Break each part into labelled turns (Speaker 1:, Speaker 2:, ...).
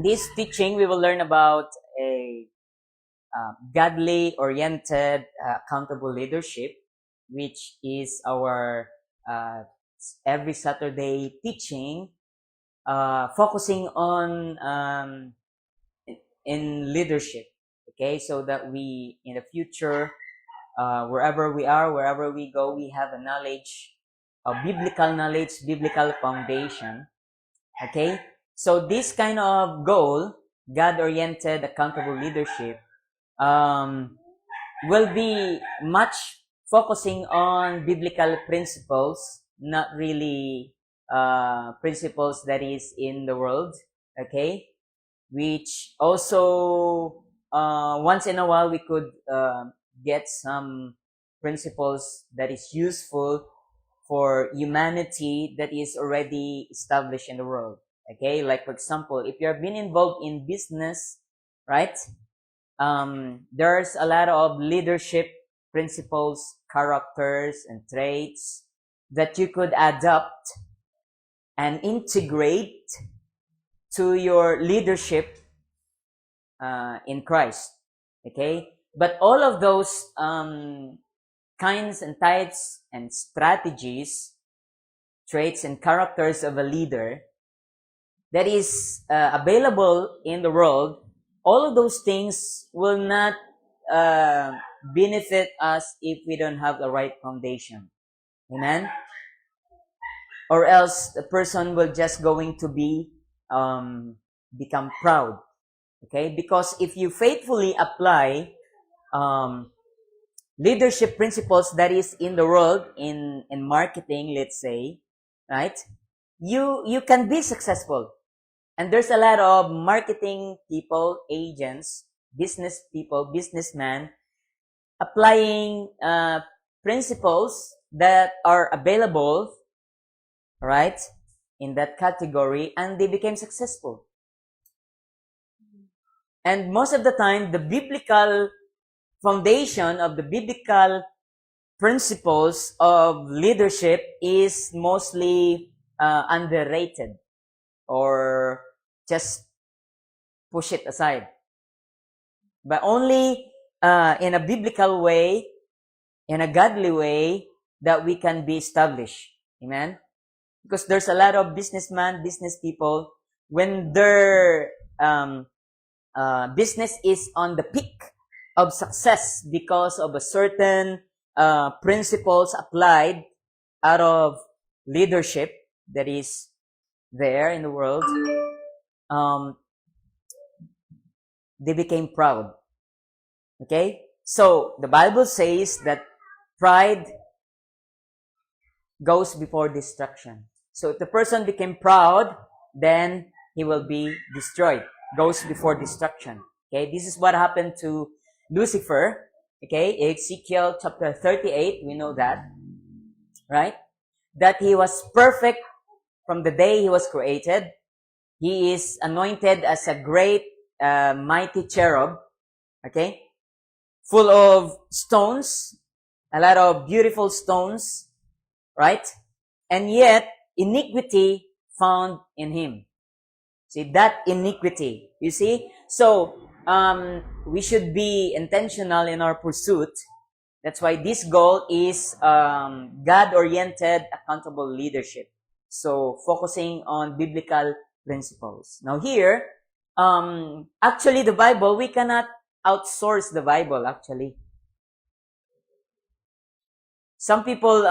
Speaker 1: In this teaching, we will learn about a godly-oriented, accountable leadership, which is our every Saturday teaching, focusing on in leadership. Okay, so that we in the future, wherever we are, wherever we go, we have a knowledge, a biblical knowledge, biblical foundation. Okay, so this kind of goal, God-oriented, accountable leadership, will be much focusing on biblical principles, not really principles that is in the world, okay? Which also, once in a while, we could get some principles that is useful for humanity that is already established in the world, okay? Like, for example, if you have been involved in business, right? There's a lot of leadership principles, characters, and traits that you could adopt and integrate to your leadership in Christ. Okay? But all of those kinds and types and strategies, traits, and characters of a leader that is available in the world, all of those things will not benefit us if we don't have the right foundation. Amen? Or else the person will just going to be become proud. Okay? Because if you faithfully apply leadership principles that is in the world, in marketing, let's say, right? You can be successful. And there's a lot of marketing people, agents, business people, businessmen, applying principles that are available, right, in that category, and they became successful. And most of the time, the biblical foundation of the biblical principles of leadership is mostly underrated, or just push it aside. But only in a biblical way, in a godly way, that we can be established. Amen? Because there's a lot of businessmen, business people, when their business is on the peak of success because of a certain principles applied out of leadership that is there in the world, they became proud. Okay? So, the Bible says that pride goes before destruction. So, if the person became proud, then he will be destroyed. Goes before destruction. Okay? This is what happened to Lucifer. Okay? Ezekiel chapter 38, we know that. Right? That he was perfect from the day he was created. He is anointed as a great, mighty cherub. Okay? Full of stones. A lot of beautiful stones. Right? And yet, iniquity found in him. See, that iniquity. You see? So, we should be intentional in our pursuit. That's why this goal is God-oriented, accountable leadership. So, focusing on biblical principles. Now here, actually the Bible, we cannot outsource the Bible, actually. Some people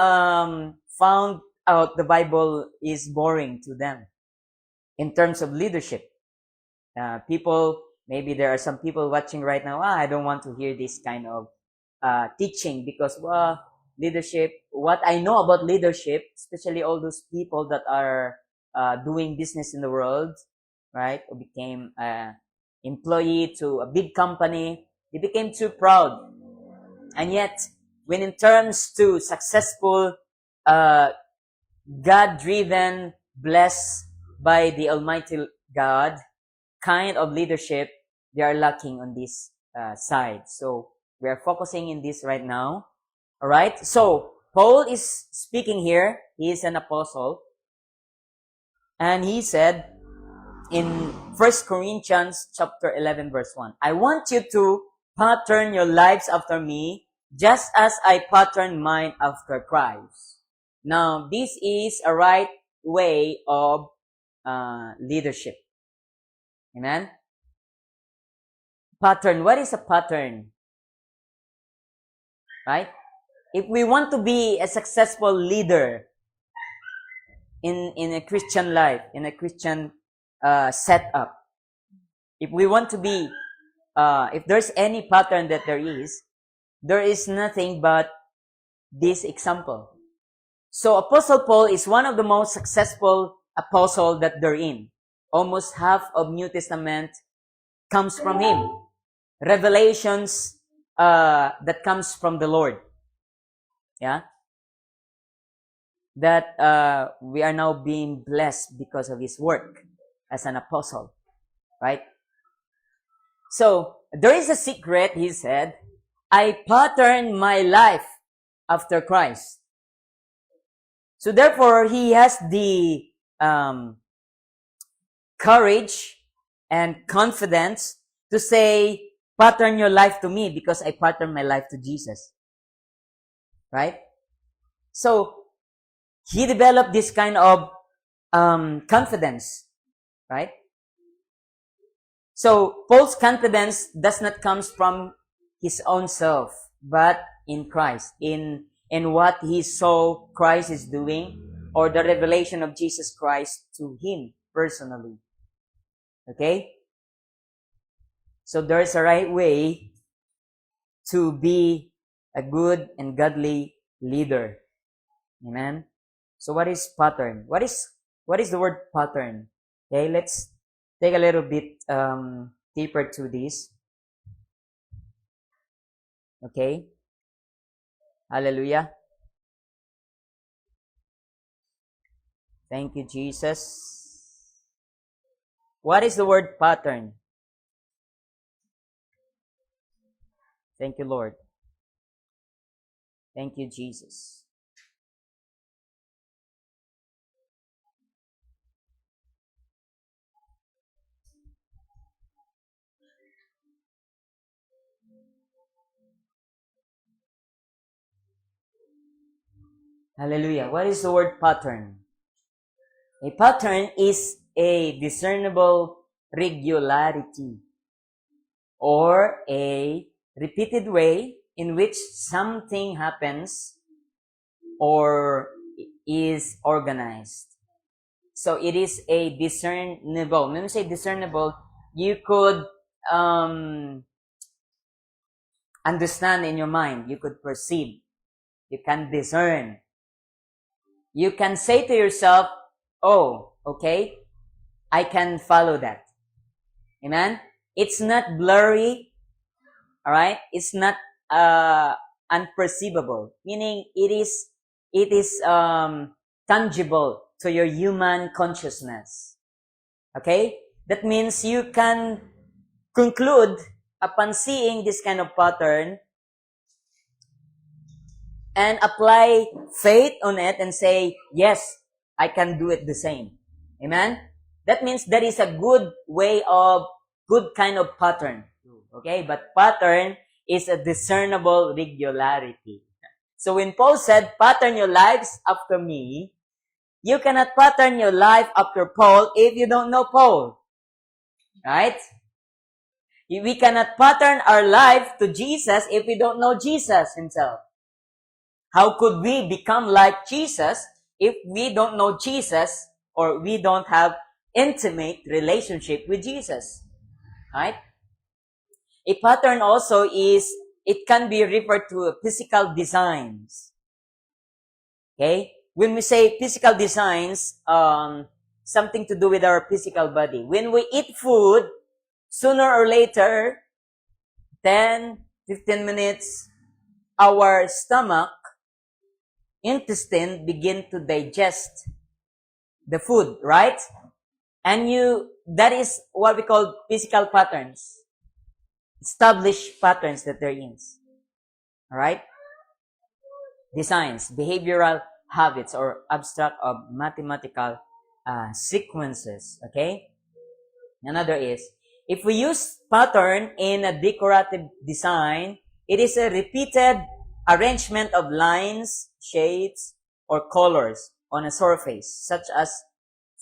Speaker 1: found out the Bible is boring to them in terms of leadership. People, maybe there are some people watching right now, I don't want to hear this kind of teaching because, well, leadership, what I know about leadership, especially all those people that are doing business in the world, right, or became employee to a big company, they became too proud. And yet, when in terms to successful, God-driven, blessed by the Almighty God kind of leadership, they are lacking on this side. So, we are focusing in this right now. Alright? So, Paul is speaking here. He is an apostle. And he said, in 1 Corinthians chapter 11 verse 1. I want you to pattern your lives after me, just as I pattern mine after Christ. Now, this is a right way of leadership. Amen? Pattern. What is a pattern? Right? If we want to be a successful leader in a Christian life, in a Christian setup, if we want to be, if there's any pattern that there is nothing but this example. So Apostle Paul is one of the most successful apostle that they're in. Almost half of New Testament comes from him. Revelations that comes from the Lord. Yeah? That we are now being blessed because of his work as an apostle. Right? So, there is a secret, he said. I pattern my life after Christ. So therefore, he has the courage and confidence to say, pattern your life to me because I pattern my life to Jesus. Right? So, he developed this kind of confidence. Right? So, Paul's confidence does not come from his own self, but in Christ, in what he saw Christ is doing, or the revelation of Jesus Christ to him personally. Okay? So there's a right way to be a good and godly leader. Amen? So what is pattern? What is the word pattern? Okay, let's take a little bit deeper to this. Okay? Hallelujah. Thank you, Jesus. What is the word pattern? Thank you, Lord. Thank you, Jesus. Hallelujah. What is the word pattern? A pattern is a discernible regularity or a repeated way in which something happens or is organized. So it is a discernible. When we say discernible, you could understand in your mind. You could perceive. You can discern. You can say to yourself, oh, okay, I can follow that. Amen? It's not blurry. Alright? It's not unperceivable. Meaning it is tangible to your human consciousness. Okay? That means you can conclude upon seeing this kind of pattern and apply faith on it and say, yes, I can do it the same. Amen? That means there is a good way of, good kind of pattern. Okay? But pattern is a discernible regularity. So when Paul said, pattern your lives after me, you cannot pattern your life after Paul if you don't know Paul. Right? We cannot pattern our life to Jesus if we don't know Jesus himself. How could we become like Jesus if we don't know Jesus or we don't have intimate relationship with Jesus? Right? A pattern also is, it can be referred to physical designs. Okay? When we say physical designs, something to do with our physical body. When we eat food, sooner or later, 10, 15 minutes, our stomach, intestine begin to digest the food, right? And that is what we call physical patterns. Established patterns that there is. Alright? Designs, behavioral habits, or abstract of mathematical sequences. Okay? Another is, if we use pattern in a decorative design, it is a repeated arrangement of lines, shades, or colors on a surface, such as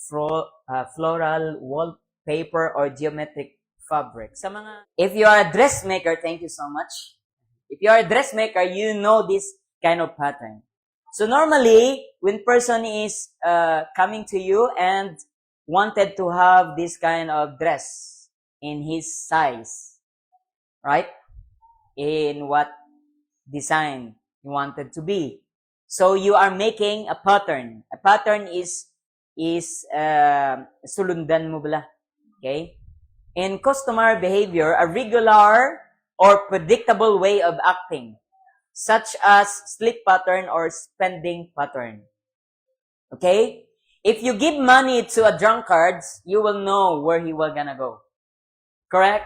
Speaker 1: floral wallpaper or geometric fabric. If you are a dressmaker, thank you so much. If you are a dressmaker, you know this kind of pattern. So normally, when person is coming to you and wanted to have this kind of dress in his size, right? In what design you wanted to be. So you are making a pattern. A pattern is sulundan mo bala. Okay? In customer behavior, a regular or predictable way of acting, such as sleep pattern or spending pattern. Okay? If you give money to a drunkard, you will know where he will gonna go. Correct?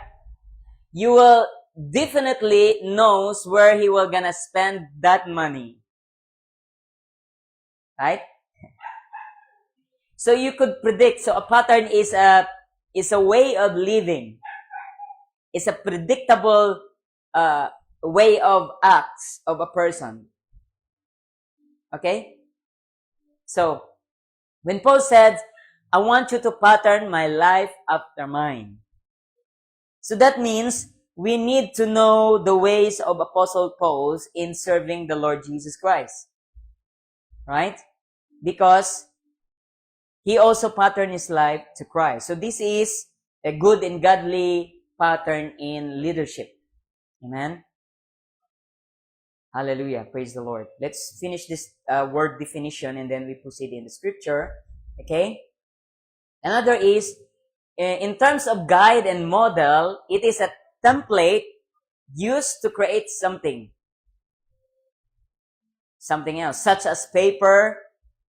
Speaker 1: You will definitely knows where he will gonna spend that money. Right? So you could predict. So a pattern is a way of living. It's a predictable way of acts of a person. Okay? So, when Paul said, I want you to pattern my life after mine. So that means we need to know the ways of Apostle Paul in serving the Lord Jesus Christ. Right? Because he also patterned his life to Christ. So this is a good and godly pattern in leadership. Amen? Hallelujah. Praise the Lord. Let's finish this word definition and then we proceed in the scripture. Okay? Another is, in terms of guide and model, it is a template used to create something else, such as paper,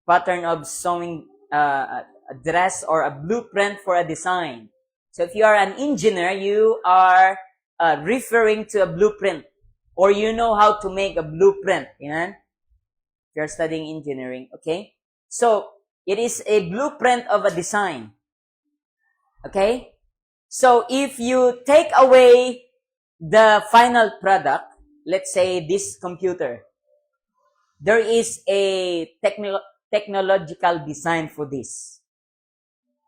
Speaker 1: pattern of sewing a dress, or a blueprint for a design. So if you are an engineer, you are referring to a blueprint, or you know how to make a blueprint. If you're studying engineering, okay? So it is a blueprint of a design. Okay? So if you take away the final product, let's say this computer, there is a technological design for this.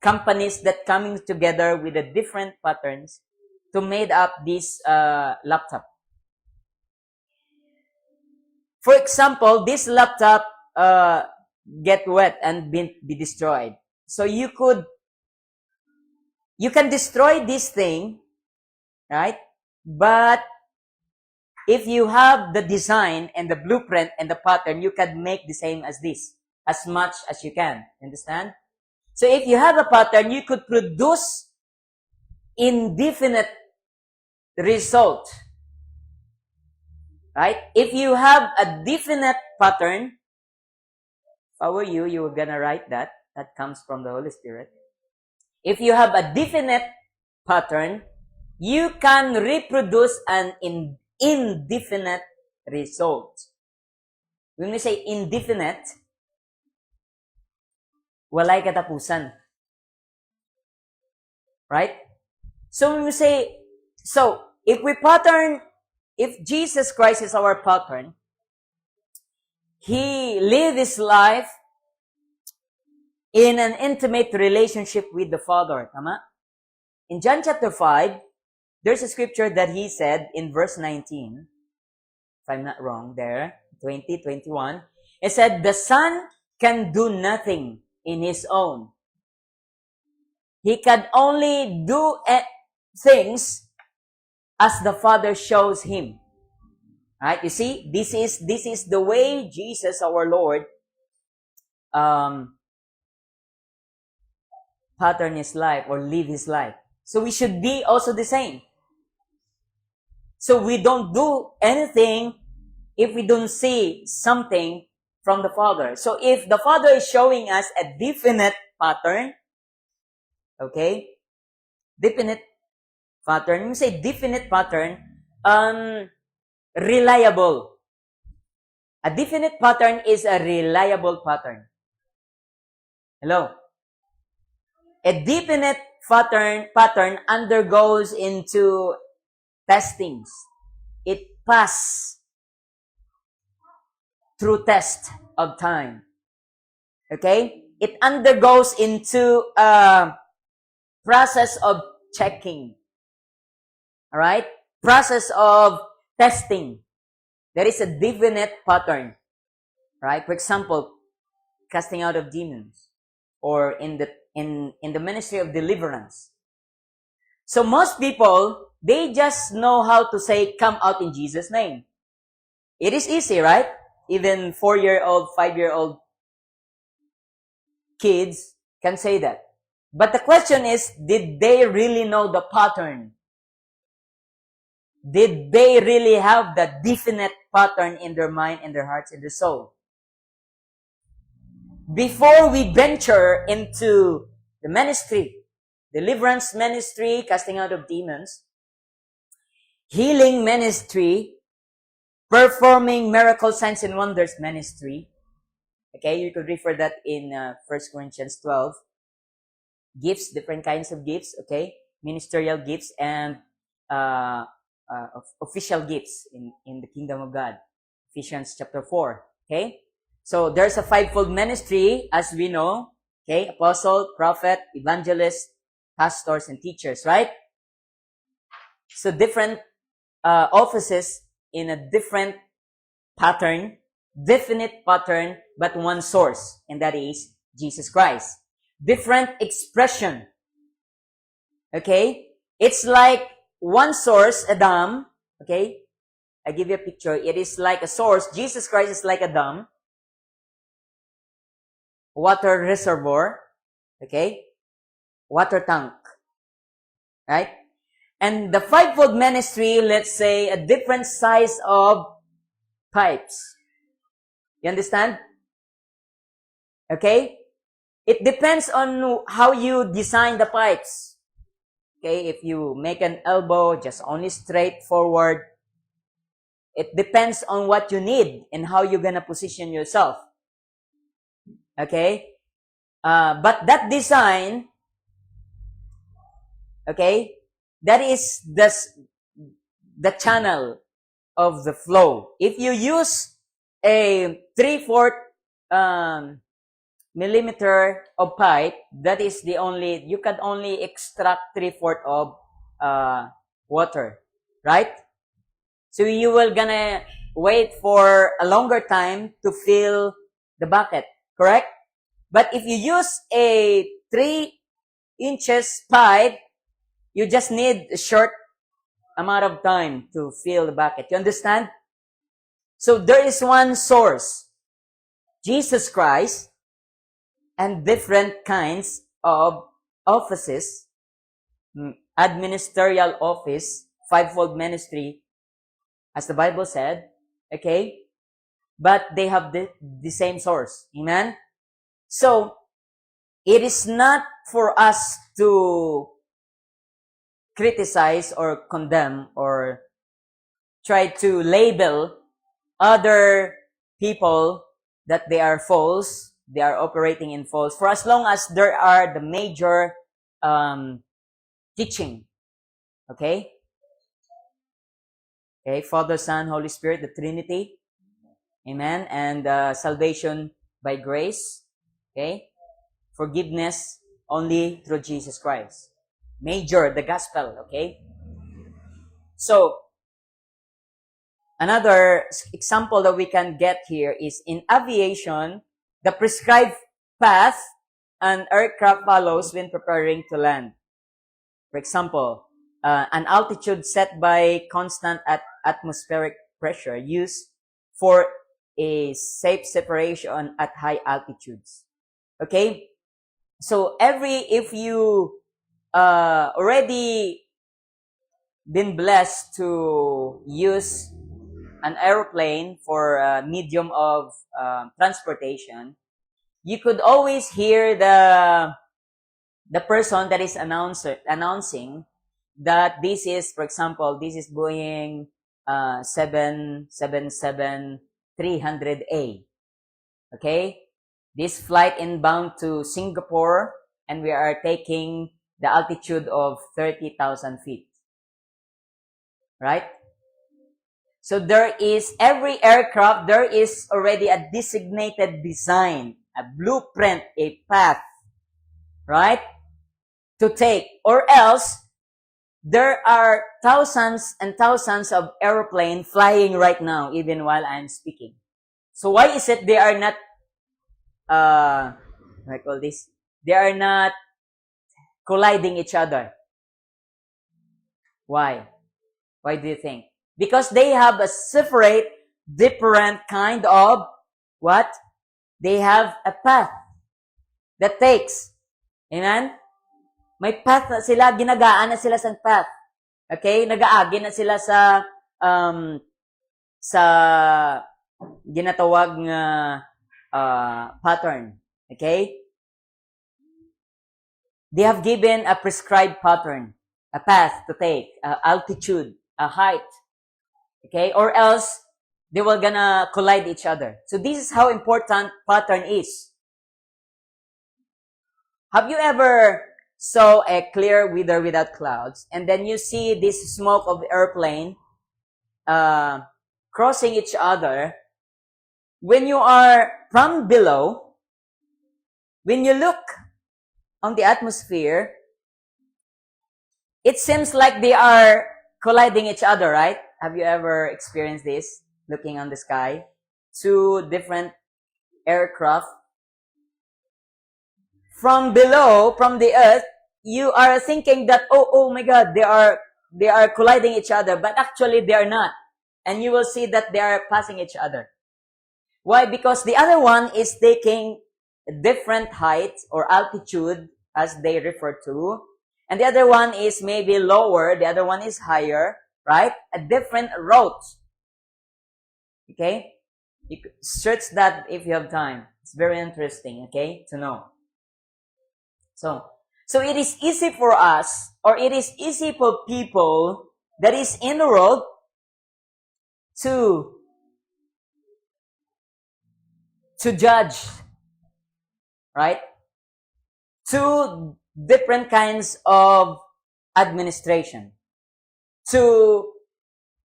Speaker 1: Companies that coming together with the different patterns to made up this laptop. For example, this laptop get wet and be destroyed. So you can destroy this thing, right? But if you have the design and the blueprint and the pattern, you can make the same as this, as much as you can. Understand? So if you have a pattern, you could produce indefinite result. Right? If you have a definite pattern, if I were you, you were gonna write that. That comes from the Holy Spirit. If you have a definite pattern, you can reproduce an indefinite result. When we say indefinite, walay katapusan. Right? So when we say, if Jesus Christ is our pattern, He lived His life in an intimate relationship with the Father. Tama? In John chapter 5, there's a scripture that He said in verse 19, if I'm not wrong there, 21, it said, the Son can do nothing in His own. He can only do things as the Father shows Him. Right? You see, this is the way Jesus, our Lord, pattern His life or live His life. So we should be also the same. So we don't do anything if we don't see something from the Father. So if the Father is showing us a definite pattern, okay, definite pattern, when we say definite pattern, reliable. A definite pattern is a reliable pattern. Hello? A definite pattern undergoes into testings. It passes through test of time. Okay? It undergoes into a process of checking. Alright? Process of testing. There is a definite pattern. Right? For example, casting out of demons. Or in the ministry of deliverance. So most people, they just know how to say, come out in Jesus' name. It is easy, right? Even 4-year-old, 5-year-old kids can say that. But the question is, did they really know the pattern? Did they really have the definite pattern in their mind, in their hearts, in their soul? Before we venture into the ministry, deliverance ministry, casting out of demons, healing ministry, performing miracle signs and wonders ministry. Okay, you could refer that in 1 Corinthians 12. Gifts, different kinds of gifts, okay? Ministerial gifts and official gifts in the kingdom of God. Ephesians chapter 4, okay? So there's a fivefold ministry, as we know, okay? Apostle, prophet, evangelist, pastors, and teachers, right? So different offices in a different pattern, definite pattern, but one source, and that is Jesus Christ. Different expression. Okay? It's like one source, a dam. Okay? I give you a picture. It is like a source. Jesus Christ is like a dam. Water reservoir. Okay? Water tank. Right? And the fivefold ministry, let's say, a different size of pipes. You understand? Okay? It depends on how you design the pipes. Okay? If you make an elbow, just only straight forward, it depends on what you need and how you're gonna position yourself. Okay? But that design, okay, that is the channel of the flow. If you use a 3/4 millimeter of pipe, that is you can only extract 3/4 of water, right? So you will gonna wait for a longer time to fill the bucket, correct? But if you use a 3 inches pipe, you just need a short amount of time to fill the bucket. You understand? So there is one source, Jesus Christ, and different kinds of offices, administerial office, fivefold ministry, as the Bible said, okay? But they have the same source. Amen? So, it is not for us to criticize or condemn or try to label other people that they are false, they are operating in false, for as long as there are the major teaching. Okay? Okay, Father, Son, Holy Spirit, the Trinity. Amen. And salvation by grace. Okay? Forgiveness only through Jesus Christ. Major, the gospel. Okay? So, another example that we can get here is in aviation, the prescribed path an aircraft follows when preparing to land. For example, an altitude set by constant atmospheric pressure used for a safe separation at high altitudes. Okay? So if you already been blessed to use an aeroplane for a medium of transportation, you could always hear the person that is announcing that this is, for example, this is Boeing 777-300A. Okay? This flight inbound to Singapore and we are taking the altitude of 30,000 feet. Right? So every aircraft, there is already a designated design, a blueprint, a path, right, to take. Or else, there are thousands and thousands of airplanes flying right now, even while I'm speaking. So why is it they are not, what I call this? They are not colliding each other. Why? Why do you think? Because they have a separate, different kind of what? They have a path that takes. Amen? May path na sila, ginagaan na sila sa path. Okay? Nag-aagi na sila sa ginatawag nga pattern. Okay? They have given a prescribed pattern, a path to take, altitude, a height. Okay? Or else, they will gonna collide each other. So this is how important pattern is. Have you ever saw a clear weather without clouds, and then you see this smoke of the airplane crossing each other? When you are from below, when you look on the atmosphere, it seems like they are colliding each other, right? Have you ever experienced this? Looking on the sky, two different aircraft. From below, from the earth, you are thinking that, oh my God, they are colliding each other, but actually they are not. And you will see that they are passing each other. Why? Because the other one is taking a different height or altitude, as they refer to, and the other one is maybe lower, the other one is higher, right? A different route. Okay? You could search that if you have time. It's very interesting, okay, to know. So it is easy for us, or it is easy for people that is in the world to judge, right? Two different kinds of administration, two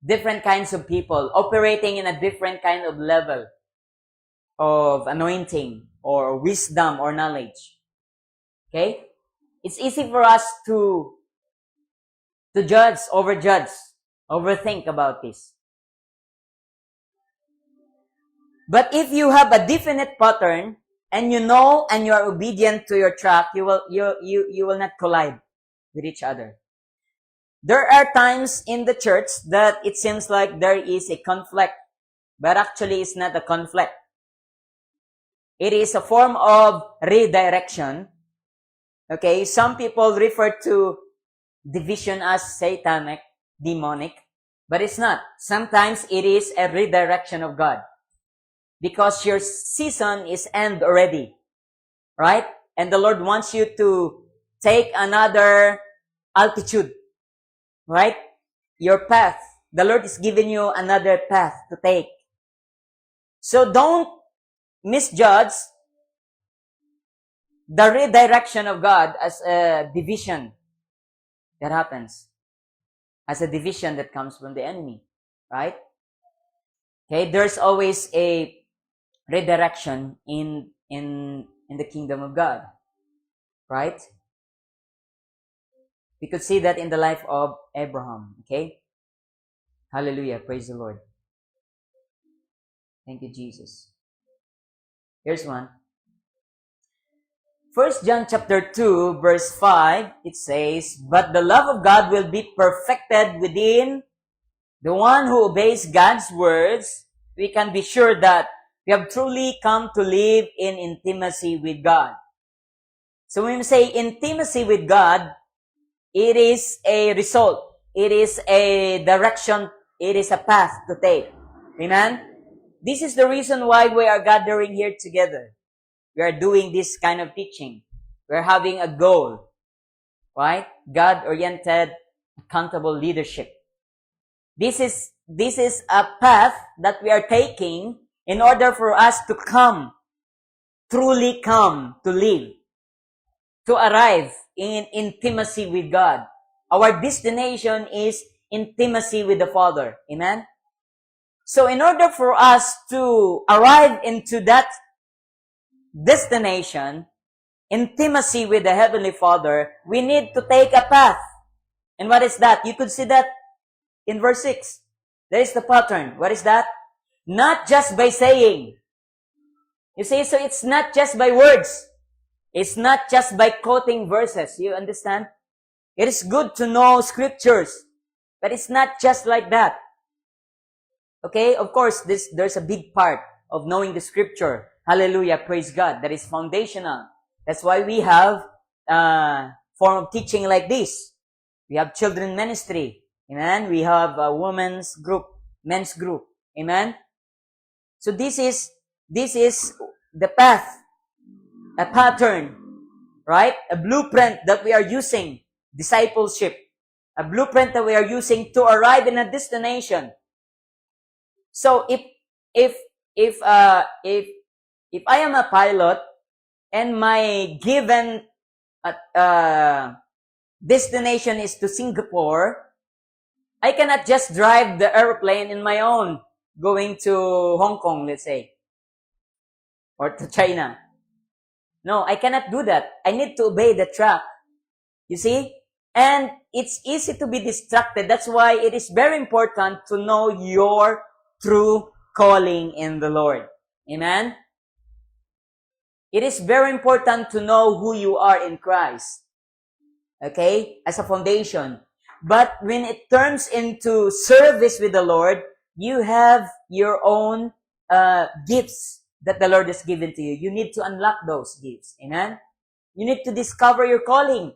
Speaker 1: different kinds of people operating in a different kind of level of anointing or wisdom or knowledge. Okay? It's easy for us to judge, overthink about this. But if you have a definite pattern, and you know and you are obedient to your track, you will not collide with each other. There are times in the church that it seems like there is a conflict, but actually it's not a conflict. It is a form of redirection. Okay, some people refer to division as satanic, demonic, but it's not. Sometimes it is a redirection of God. Because your season is end already, right? And the Lord wants you to take another altitude, right? Your path. The Lord is giving you another path to take. So don't misjudge the redirection of God as a division that happens. As a division that comes from the enemy, right? Okay, there's always a redirection in the kingdom of God, right? We could see that in the life of Abraham. Okay, hallelujah, praise the Lord. Thank you, Jesus. Here's one. 1 John chapter 2 verse 5, it says, "But the love of God will be perfected within the one who obeys God's words. We can be sure that we have truly come to live in intimacy with God." So when we say intimacy with God, it is a result. It is a direction. It is a path to take. Amen? This is the reason why we are gathering here together. We are doing this kind of teaching. We are having a goal. Right? God-oriented, accountable leadership. This is a path that we are taking in order for us to truly come to live to arrive in intimacy with God. Our destination is intimacy with the Father. Amen? So in order for us to arrive into that destination, intimacy with the Heavenly Father, we need to take a path. And what is that? You could see that in verse 6. There is the pattern. What is that? Not just by saying. You see, so it's not just by words. It's not just by quoting verses. You understand? It is good to know scriptures, but it's not just like that. Okay? Of course, there's a big part of knowing the scripture. Hallelujah. Praise God. That is foundational. That's why we have form of teaching like this. We have children ministry. Amen. We have a women's group, men's group. Amen. So this is the path, a pattern, right? A blueprint that we are using, discipleship, a blueprint that we are using to arrive in a destination. So if I am a pilot and my given destination is to Singapore, I cannot just drive the airplane in my own going to Hong Kong, let's say, or to China. No, I cannot do that. I need to obey the track. You see? And it's easy to be distracted. That's why it is very important to know your true calling in the Lord. Amen? It is very important to know who you are in Christ. Okay? As a foundation. But when it turns into service with the Lord, you have your own gifts that the Lord has given to you. You need to unlock those gifts. Amen? You need to discover your calling.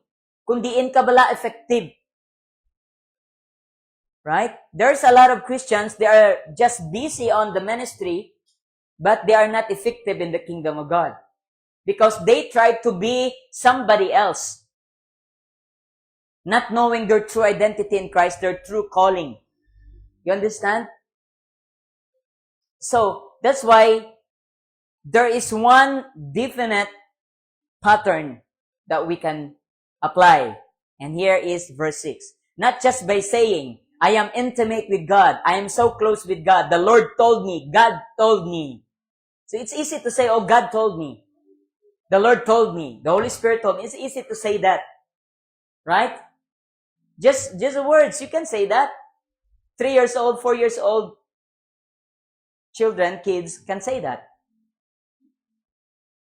Speaker 1: Kung diin ka bala effective. Right? There's a lot of Christians, they are just busy on the ministry, but they are not effective in the kingdom of God. Because they try to be somebody else. Not knowing their true identity in Christ, their true calling. You understand? So, that's why there is one definite pattern that we can apply. And here is verse 6. Not just by saying, I am intimate with God. I am so close with God. The Lord told me. God told me. So it's easy to say, oh, God told me. The Lord told me. The Holy Spirit told me. It's easy to say that. Right? Just words. You can say that. 3 years old, 4 years old children, kids can say that.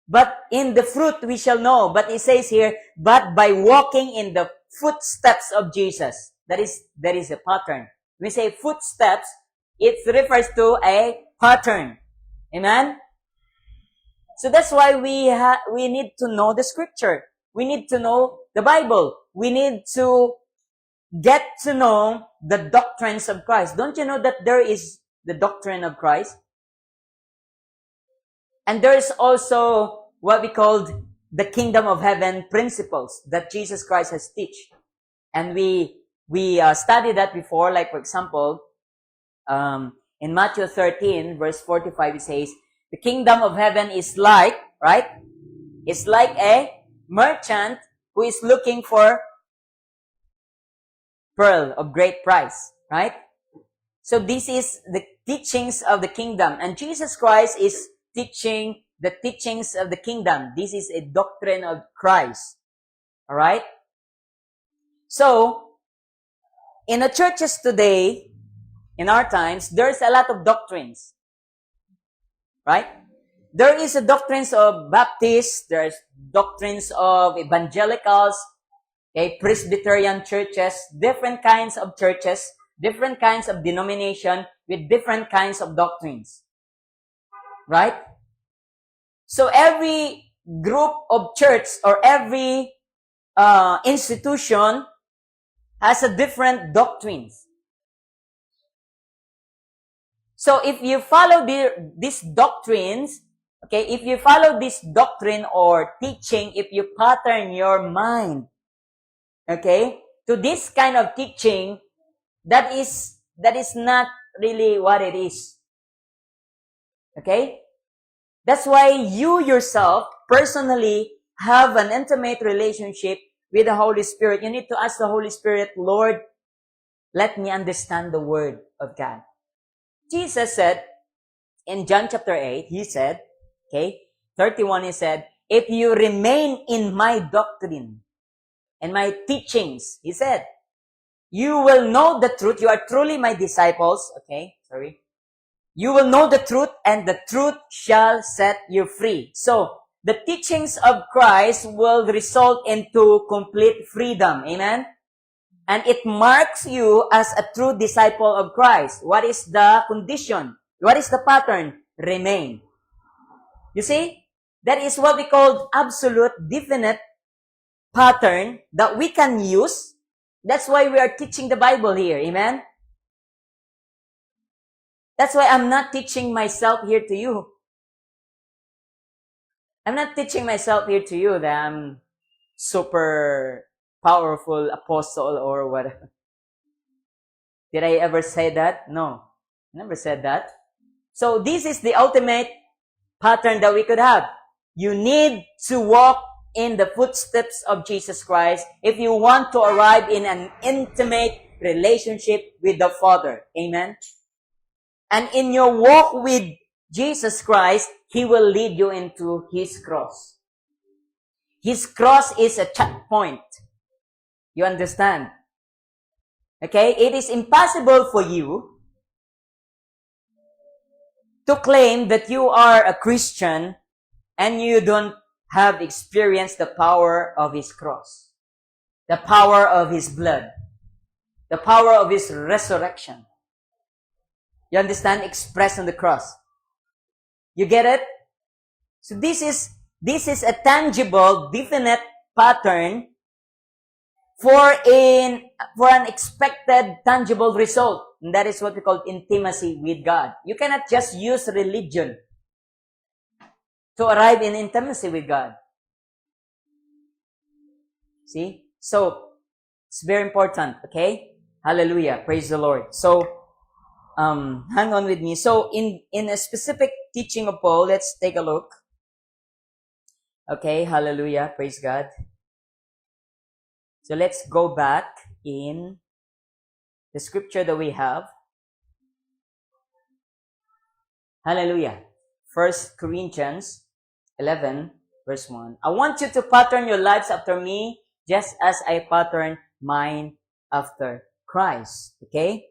Speaker 1: But in the fruit we shall know. But it says here, but by walking in the footsteps of Jesus. That is a pattern. When we say footsteps, it refers to a pattern. Amen? So that's why we need to know the scripture. We need to know the Bible. We need to get to know the doctrines of Christ. Don't you know that there is the doctrine of Christ? And there is also what we call the kingdom of heaven principles that Jesus Christ has taught. And we studied that before. Like, for example, in Matthew 13, verse 45, it says, the kingdom of heaven is like, right? It's like a merchant who is looking for pearl of great price, right? So this is the teachings of the kingdom. And Jesus Christ is teaching the teachings of the kingdom. This is a doctrine of Christ. Alright? So, in the churches today, in our times, there's a lot of doctrines. Right? There is a doctrines of Baptists, there's doctrines of evangelicals, okay, Presbyterian churches, different kinds of churches, different kinds of denomination with different kinds of doctrines. Right? So every group of church or every institution has a different doctrines. So if you follow these doctrines, okay, if you follow this doctrine or teaching, if you pattern your mind, okay, to this kind of teaching, that is not really what it is. Okay? That's why you yourself personally have an intimate relationship with the Holy Spirit, you need to ask the Holy Spirit, Lord, let me understand the Word of God. Jesus said, in John chapter 8, he said, okay, 31, he said, if you remain in my doctrine and my teachings, he said, you will know the truth. You are truly my disciples. Okay, sorry. You will know the truth, and the truth shall set you free. So, the teachings of Christ will result into complete freedom. Amen? And it marks you as a true disciple of Christ. What is the condition? What is the pattern? Remain. You see? That is what we call absolute, definite pattern that we can use. That's why we are teaching the Bible here. Amen? That's why I'm not teaching myself here to you. I'm not teaching myself here to you that I'm super powerful apostle or whatever. Did I ever say that? No. I never said that. So this is the ultimate pattern that we could have. You need to walk in the footsteps of Jesus Christ if you want to arrive in an intimate relationship with the Father. Amen? And in your walk with Jesus Christ, He will lead you into His cross. His cross is a checkpoint. You understand? Okay? It is impossible for you to claim that you are a Christian and you don't have experienced the power of His cross, the power of His blood, the power of His resurrection. You understand? Expressed on the cross. You get it? So this is a tangible, definite pattern for an expected, tangible result. And that is what we call intimacy with God. You cannot just use religion to arrive in intimacy with God. See? So, it's very important, okay? Hallelujah. Praise the Lord. So, hang on with me. So, in a specific teaching of Paul, let's take a look. Okay, hallelujah. Praise God. So, let's go back in the scripture that we have. Hallelujah. 1 Corinthians 11, verse 1. I want you to pattern your lives after me, just as I pattern mine after Christ. Okay?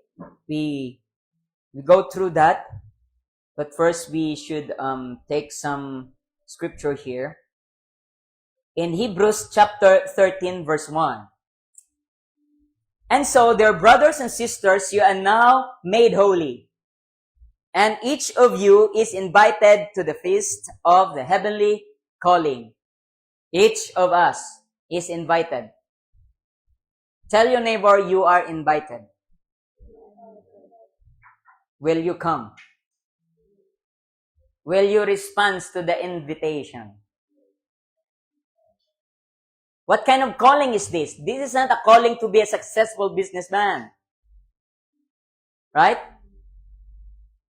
Speaker 1: We go through that, but first we should take some scripture here. In Hebrews chapter 13, verse 1. And so, dear brothers and sisters, you are now made holy. And each of you is invited to the feast of the heavenly calling. Each of us is invited. Tell your neighbor you are invited. Will you come? Will you respond to the invitation? What kind of calling is this? This is not a calling to be a successful businessman. Right?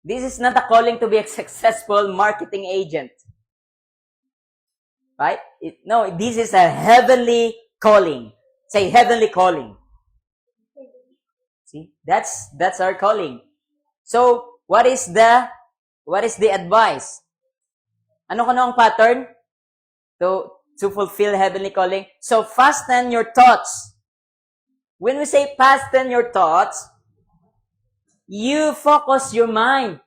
Speaker 1: This is not a calling to be a successful marketing agent. Right? No, this is a heavenly calling. Say heavenly calling. See? That's our calling. So, what is the advice? Ano ang pattern to fulfill heavenly calling? So, fasten your thoughts. When we say fasten your thoughts, you focus your mind,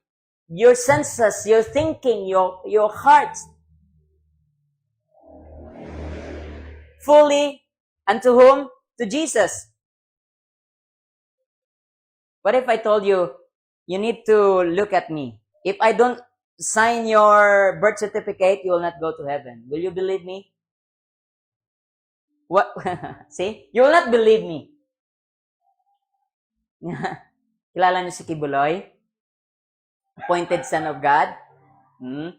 Speaker 1: your senses, your thinking, your heart fully unto whom? To Jesus. What if I told you, you need to look at me? If I don't sign your birth certificate, you will not go to heaven. Will you believe me? What? See? You will not believe me. Kilala niyo si Kibuloy? Appointed son of God? Kung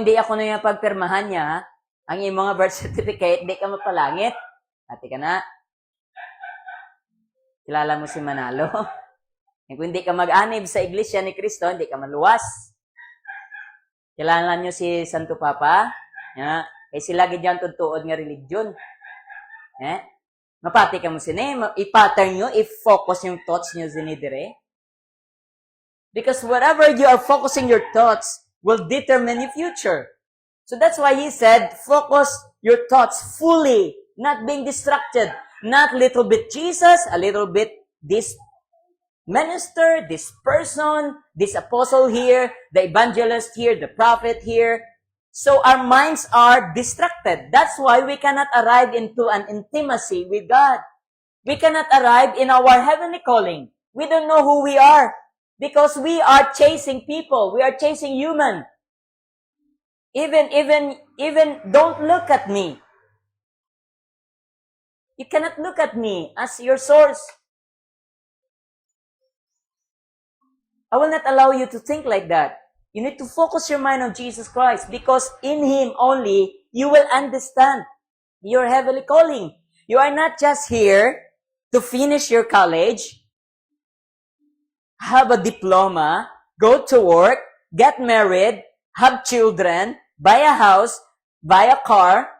Speaker 1: hindi ako na yung pagpirmahan niya, ang iyong mga birth certificate, hindi ka mapalangit. Ate ka na. Kilala mo si Manalo? Kung hindi ka mag-anib sa iglesia ni Kristo, hindi ka maluwas. Kailangan nyo si Santo Papa. Ya. Kaya sila gidyan tutuod nga religion. Mapati ka mo sini, i-pattern nyo, i-focus yung thoughts nyo sinidire. Because whatever you are focusing your thoughts will determine your future. So that's why he said, focus your thoughts fully, not being distracted. Not little bit Jesus, a little bit this minister, this person, this apostle here, the evangelist here, the prophet here. So our minds are distracted. That's why we cannot arrive into an intimacy with God. We cannot arrive in our heavenly calling. We don't know who we are because we are chasing people. We are chasing human. Even don't look at me. You cannot look at me as your source. I will not allow you to think like that. You need to focus your mind on Jesus Christ because in Him only you will understand your heavenly calling. You are not just here to finish your college, have a diploma, go to work, get married, have children, buy a house, buy a car,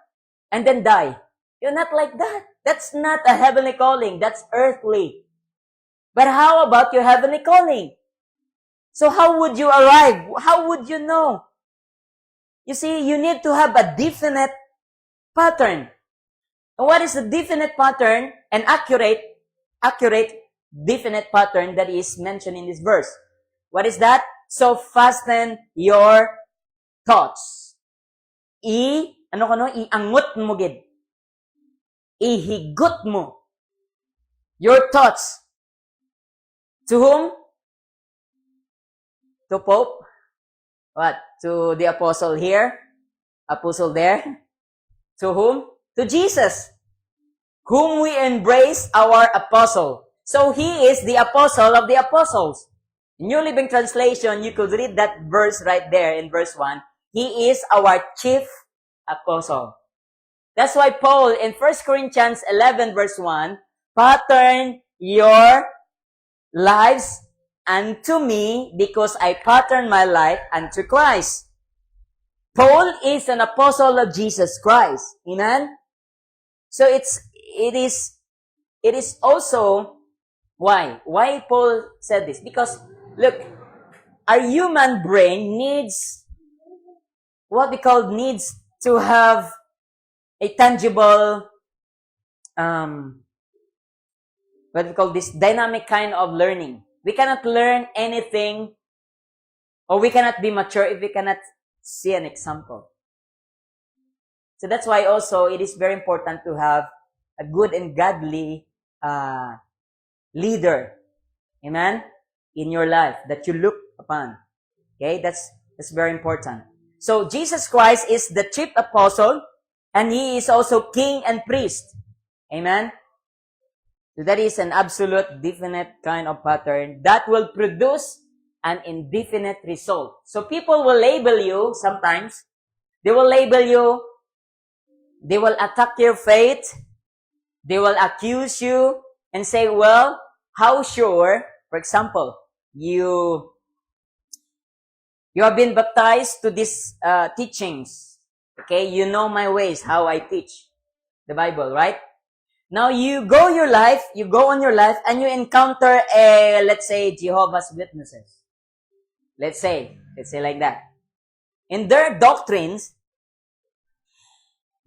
Speaker 1: and then die. You're not like that. That's not a heavenly calling. That's earthly. But how about your heavenly calling? So how would you arrive? How would you know? You see, you need to have a definite pattern. And what is the definite pattern and accurate, definite pattern that is mentioned in this verse? What is that? So fasten your thoughts. Iangot mo gid. Ihigot mo your thoughts. To whom? To Pope? What? To the apostle here? Apostle there? To whom? To Jesus, whom we embrace our apostle. So he is the apostle of the apostles. In New Living Translation, you could read that verse right there in verse 1. He is our chief apostle. That's why Paul in 1 Corinthians 11 verse 1, pattern your lives unto me because I pattern my life unto Christ. Paul is an apostle of Jesus Christ. Amen? So it is also why Paul said this. Because look, our human brain needs needs to have a tangible dynamic kind of learning. We cannot learn anything, or we cannot be mature if we cannot see an example. So that's why also it is very important to have a good and godly leader, amen, in your life that you look upon. Okay, that's very important. So Jesus Christ is the chief apostle, and He is also king and priest. Amen. So that is an absolute, definite kind of pattern that will produce an indefinite result. So people will label you sometimes. They will label you. They will attack your faith. They will accuse you and say, well, how sure, for example, you have been baptized to these teachings. Okay, you know my ways, how I teach the Bible, right? Now you go on your life, and you encounter let's say, Jehovah's Witnesses. Let's say like that. In their doctrines,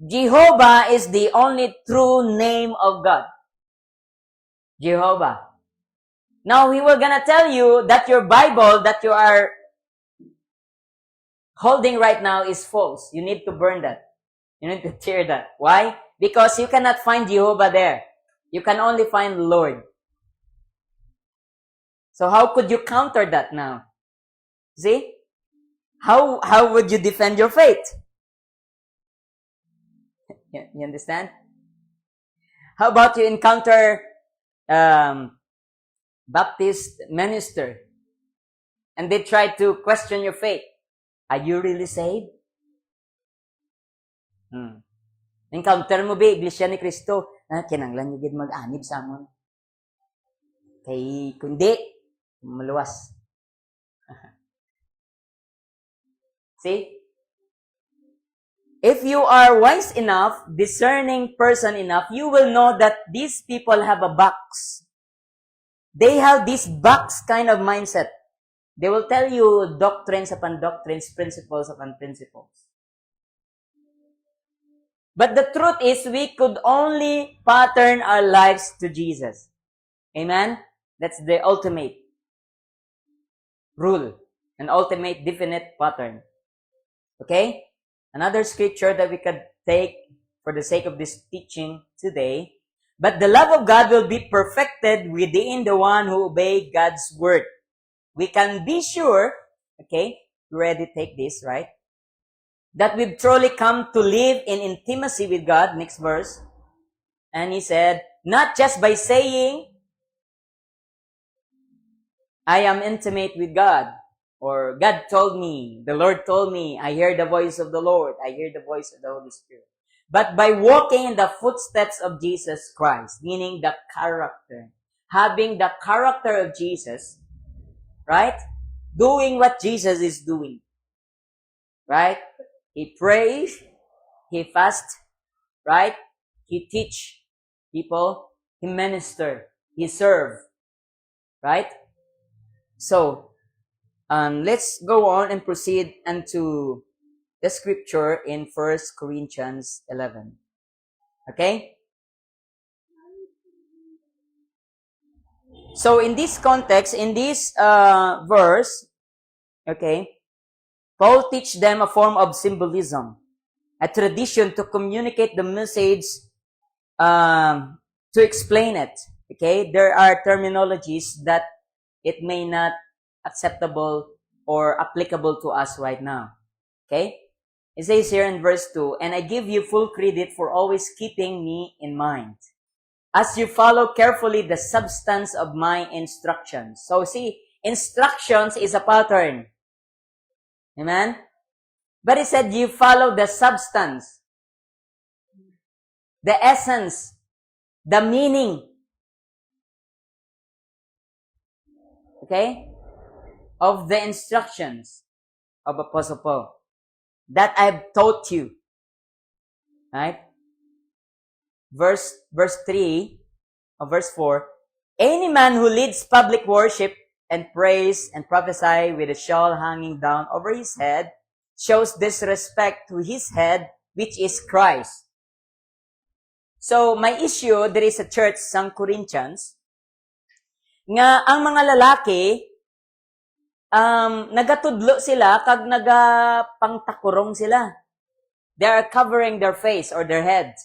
Speaker 1: Jehovah is the only true name of God. Jehovah. Now, we were gonna tell you that your Bible that you are holding right now is false. You need to burn that. You need to tear that. Why? Because you cannot find Jehovah there. You can only find Lord. So how could you counter that now? See? How would you defend your faith? You understand? How about you encounter Baptist minister and they try to question your faith? Are you really saved? Encounter mo ba Iglesia ni Cristo? Kinanglan nyo gid mag-anib sa amon. Kay kundi, maluwas. See? If you are wise enough, discerning person enough, you will know that these people have a box. They have this box kind of mindset. They will tell you doctrines upon doctrines, principles upon principles. But the truth is, we could only pattern our lives to Jesus. Amen? That's the ultimate rule, an ultimate definite pattern. Okay? Another scripture that we could take for the sake of this teaching today. But the love of God will be perfected within the one who obeys God's word. We can be sure, okay, you already take this, right? That we've truly come to live in intimacy with God. Next verse. And he said, not just by saying, I am intimate with God. Or God told me, the Lord told me, I hear the voice of the Lord, I hear the voice of the Holy Spirit. But by walking in the footsteps of Jesus Christ, meaning the character, having the character of Jesus, right? Doing what Jesus is doing, right? He prays, he fasts, right? He teach people, he minister, he serve, right? So, let's go on and proceed into the scripture in 1 Corinthians 11. Okay? So, in this context, in this verse, okay, Paul teach them a form of symbolism, a tradition to communicate the message, to explain it. Okay? There are terminologies that it may not acceptable or applicable to us right now. Okay? It says here in verse 2, and I give you full credit for always keeping me in mind, as you follow carefully the substance of my instructions. So see, instructions is a pattern. Amen? But it said you follow the substance, the essence, the meaning. Okay? Of the instructions of Apostle Paul that I've taught you. Right? Verse 3 or verse 4, any man who leads public worship and prays and prophesy with a shawl hanging down over his head shows disrespect to his head, which is Christ. So, may issue, there is a church, St. Corinthians, nga ang mga lalaki, nagatudlo sila kag nagapangtakurong sila. They are covering their face or their head.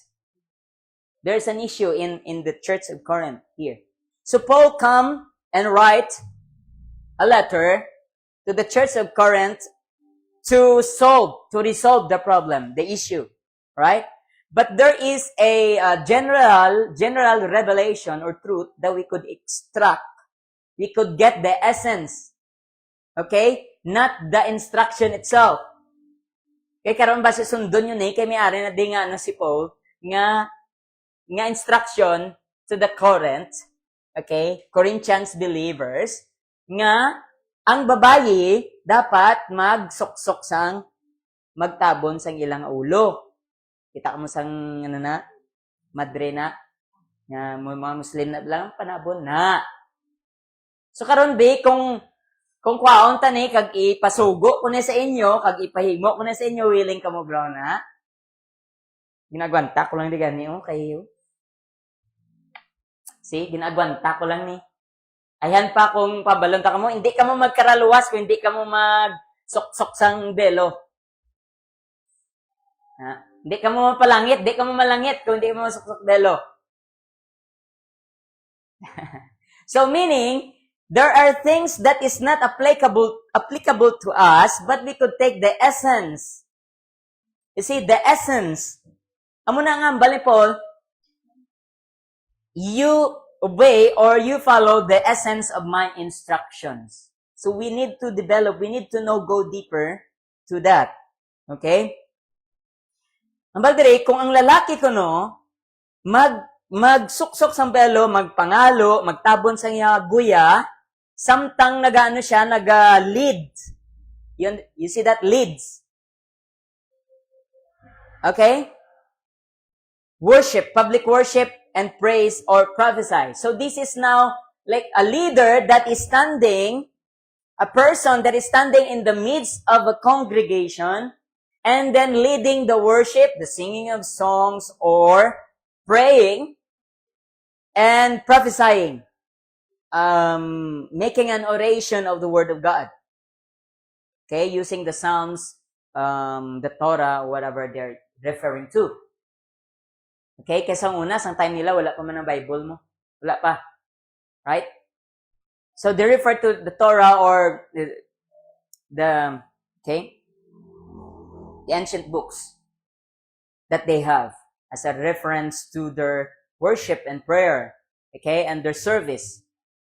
Speaker 1: There's an issue in the church of Corinth here. So Paul come and write a letter to the church of Corinth to resolve the problem, the issue, right? But there is a general revelation or truth that we could extract. We could get the essence. Okay? Not the instruction itself. Kaya karon ba si sundon yun kay may-ari na di nga si Paul, nga instruction to the Corinth, okay? Corinthians believers, nga ang babayi dapat magsuksok sang magtabon sang ilang ulo. Kita mo sang madre na, nga mga Muslim na lang panabon na. So karon kung kwaon tani kag ipasugo ko na sa inyo, kag ipahimo ko na sa inyo, willing ka mo bro na? Ginagwanta ko lang di gani kayo. See, ginagwanta ko lang ni. Ayan pa kung pabalon ta ka mo, hindi ka mo magkaraluwas kung hindi ka mo mag-sok-sok sang belo. Hindi ka mo mapalangit, hindi ka mo malangit kung hindi ka mo sok-sok belo. So meaning, there are things that is not applicable to us, but we could take the essence. You see, the essence. Amo na nga, bali Paul, you obey or you follow the essence of my instructions. So we need to develop, we need to go deeper to that. Okay? Ang bagay, kung ang lalaki ko magsuksok sang belo, magpangalo, magtabon sa iya guya, samtang nag-lead. You see that? Leads. Okay? Worship, public worship, and praise or prophesy. So this is now like a leader that is standing, a person that is standing in the midst of a congregation and then leading the worship, the singing of songs, or praying and prophesying, making an oration of the Word of God. Okay, using the Psalms, the Torah, whatever they're referring to. Okay, kasi ang una, sa time nila, wala pa man ang Bible mo. Wala pa. Right? So they refer to the Torah or the ancient books that they have as a reference to their worship and prayer. Okay, and their service.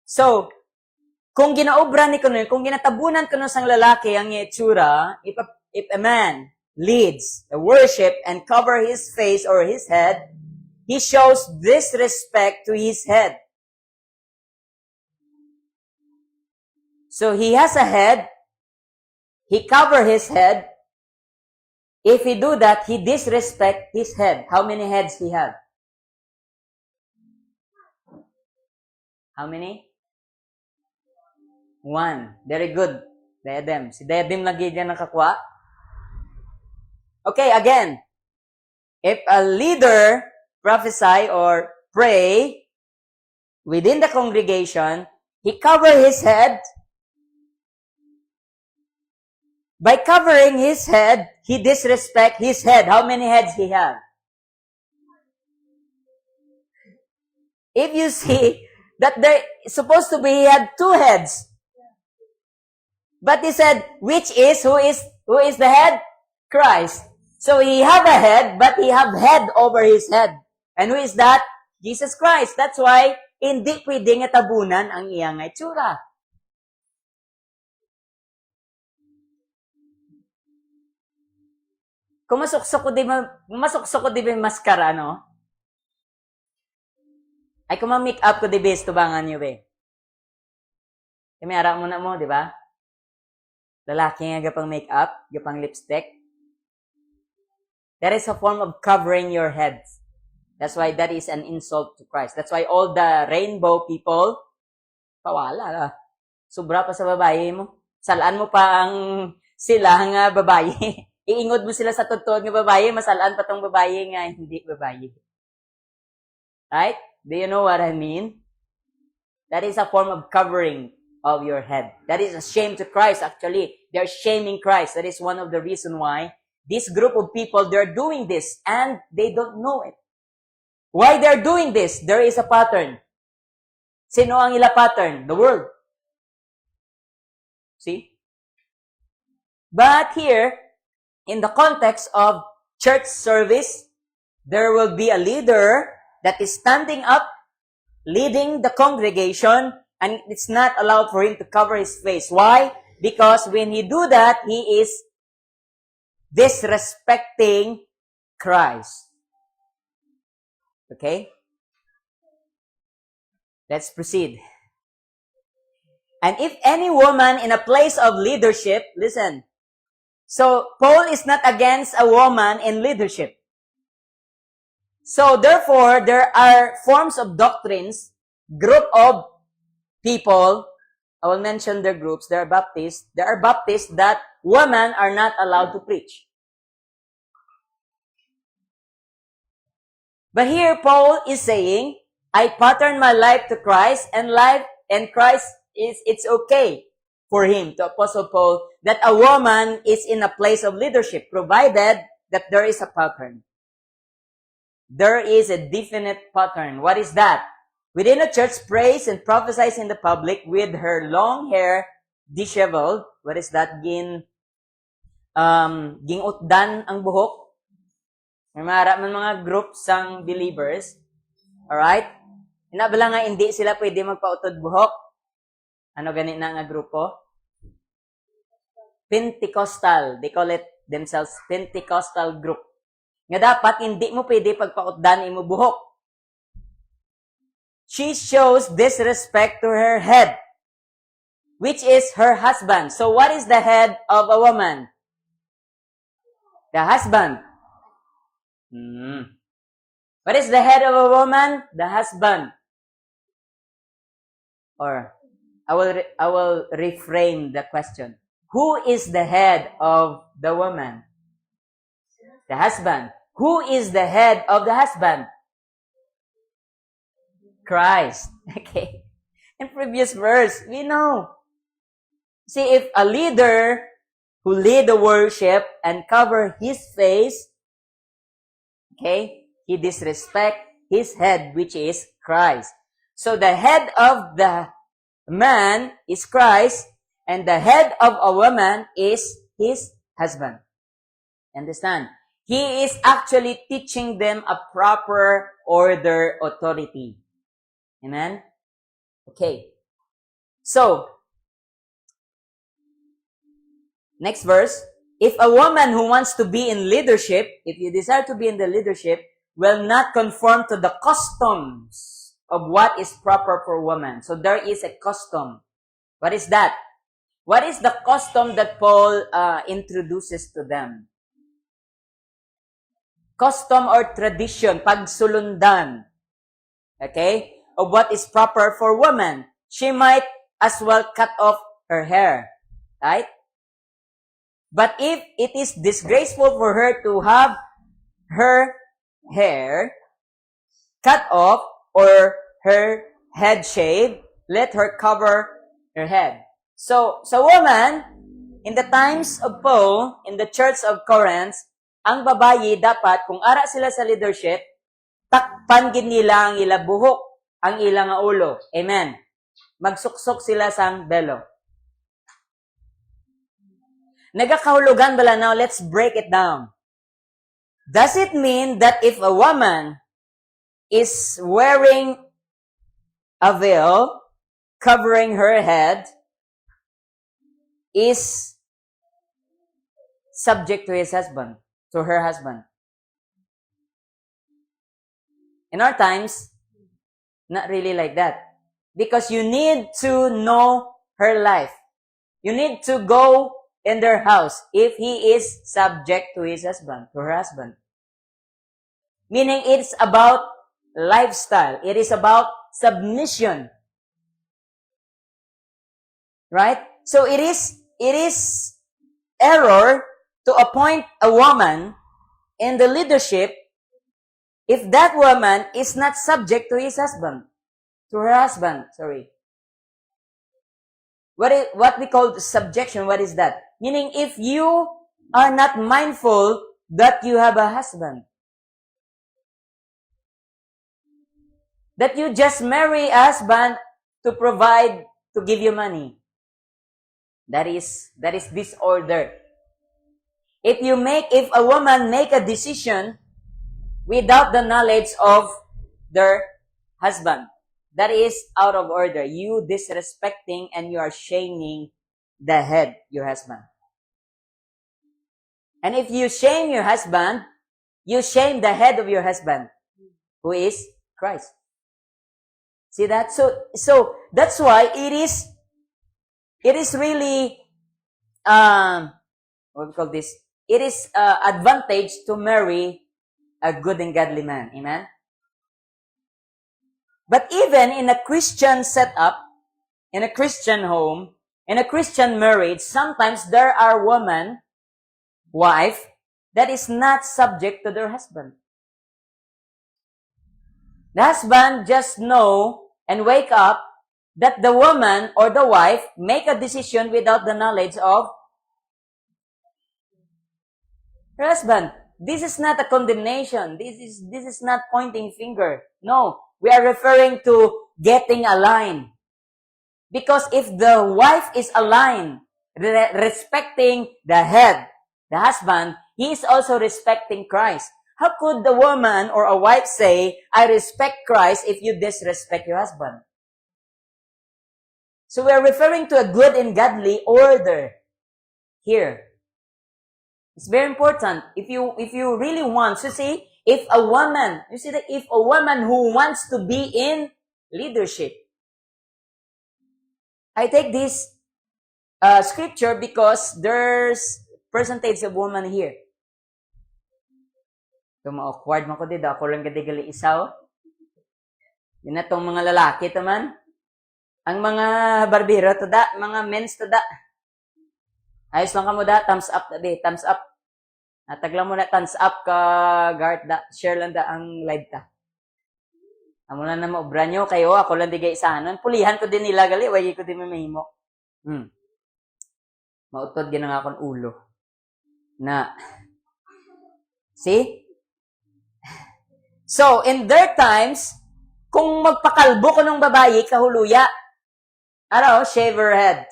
Speaker 1: So, kung ginaobra ni kuno, kung ginatabunan kuno sang lalaki ang itsura, if a man leads the worship and cover his face or his head, he shows disrespect to his head. So he has a head, he cover his head. If he do that, he disrespect his head. How many heads he have? How many? One. Very good. Diadem. Si Diadem lagi dyan nakakuha. Okay, again. If a leader prophesy or pray within the congregation, he cover his head. By covering his head, he disrespect his head. How many heads he have? If you see that there supposed to be he had two heads. But he said, who is the head? Christ. So he have a head, but he have head over his head. And who is that? Jesus Christ. That's why, hindi pwedeng tabunan ang iyang itsura. Kung masuksok ko di ba maskara, no? Ay, kung ma-make up ko di ba, tubangan nyo ba? May ara mo na mo, di ba? Lalaki nga gapang make up, gapang lipstick. That is a form of covering your head. That's why that is an insult to Christ. That's why all the rainbow people, pawala lah. Sobra pa sa babae mo. Salaan mo pa ang sila nga babae. Iingod mo sila sa totoo nga babae, masalaan pa tong babae nga hindi babae. Right? Do you know what I mean? That is a form of covering of your head. That is a shame to Christ, actually. They're shaming Christ. That is one of the reasons why this group of people, they're doing this and they don't know it. Why they're doing this? There is a pattern. Sino ang ila pattern? The world. See? But here, in the context of church service, there will be a leader that is standing up, leading the congregation, and it's not allowed for him to cover his face. Why? Because when he do that, he is disrespecting Christ. Okay? Let's proceed. And if any woman in a place of leadership, listen, so Paul is not against a woman in leadership. So therefore, there are forms of doctrines, group of people, I will mention their groups, there are Baptists that women are not allowed to preach. But here Paul is saying, I pattern my life to Christ, and Christ it's okay for him, to Apostle Paul, that a woman is in a place of leadership, provided that there is a pattern. There is a definite pattern. What is that? Within a church, prays and prophesies in the public with her long hair disheveled. What is that? Gingutdan ang buhok. May mga groups sang believers. Alright? Inabala nga hindi sila pwede magpautod buhok. Ano ganit na nga grupo? Pentecostal. They call it themselves Pentecostal group. Nga dapat hindi mo pwede pagpautdan imo buhok. She shows disrespect to her head, which is her husband. So what is the head of a woman? The husband. What is the head of a woman? The husband. Or I will reframe the question. Who is the head of the woman? The husband. Who is the head of the husband? Christ. Okay. In previous verse, we know. See, if a leader who lead the worship and cover his face, okay, he disrespect his head, which is Christ. So the head of the man is Christ, and the head of a woman is his husband. Understand? He is actually teaching them a proper order, authority. Amen? Okay. So, next verse. If a woman who wants to be in leadership, if you desire to be in the leadership, will not conform to the customs of what is proper for women. So there is a custom. What is that? What is the custom that Paul introduces to them? Custom or tradition, pagsulundan, okay, of what is proper for women. She might as well cut off her hair, right? But if it is disgraceful for her to have her hair cut off or her head shaved, let her cover her head. So, sa woman, in the times of Paul, in the church of Corinth, ang babayi dapat, kung ara sila sa leadership, takpan gid nila ang ila buhok, ang ilang ulo. Amen. Magsuksok sila sang belo. Nagakahulugan bala now, let's break it down. Does it mean that if a woman is wearing a veil, covering her head, is subject to his husband, to her husband? In our times, not really like that. Because you need to know her life. You need to go in their house if he is subject to his husband, to her husband. Meaning it's about lifestyle. It is about submission. Right? So it is error to appoint a woman in the leadership if that woman is not subject to his husband, to her husband, sorry. What we call subjection, what is that? Meaning if you are not mindful that you have a husband, that you just marry a husband to provide, to give you money. That is disorder. If a woman make a decision without the knowledge of their husband, that is out of order. You disrespecting and you are shaming the head, your husband. And if you shame your husband, you shame the head of your husband, who is Christ. See that? So that's why it is really, what we call this? It is advantage to marry a good and godly man. Amen? But even in a Christian setup, in a Christian home, in a Christian marriage, sometimes there are wife, that is not subject to their husband. The husband just know and wake up that the woman or the wife make a decision without the knowledge of her husband. This is not a condemnation. This is not pointing finger. No, we are referring to getting aligned. Because if the wife is aligned, respecting the head, the husband, he is also respecting Christ. How could the woman or a wife say, I respect Christ, if you disrespect your husband? So we are referring to a good and godly order here. It's very important. If you really want to see, if a woman who wants to be in leadership, I take this scripture because there's percentage of woman here. Tuma-awkward man ko dito. Ako lang gadi-gali isaw. Yun na tong mga lalaki taman. Ang mga barbero, tada. Mga men's, tada. Ayos lang ka mo da. Thumbs up, tabi. Thumbs up. Nataglang mo na thumbs up ka, Gart, da. Share lang da ang live ta. Amo na na maubra nyo. Kayo, ako lang digay isahanon. Pulihan ko din nila, gali. Wagi ko din mamahimo. Mautod ginang akong ulo. Na. See? So, in their times, kung magpakalbo ko ng babae, kahuluya. Ano, shave her head.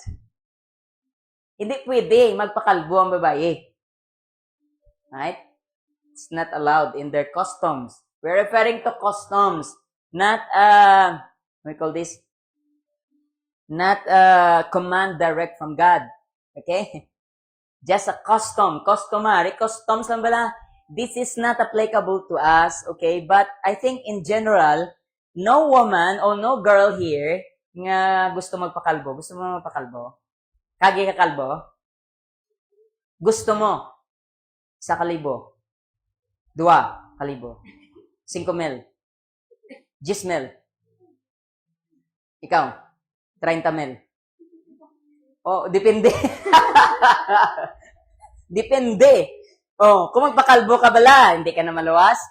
Speaker 1: Hindi pwede magpakalbo ang babae. Right? It's not allowed in their customs. We're referring to customs, not we call this, not command direct from God. Okay? Just a custom, customary, customs lang bala. This is not applicable to us, okay? But I think in general, no woman or no girl here nga gusto magpakalbo. Gusto mo magpakalbo? Kagi ka kalbo? Gusto mo? 1,000. 2,000. 5,000. 10,000. Ikaw? 30,000. Oh, depende. Depende. Oh, kung magpakalbo ka bala, hindi ka na maluwas?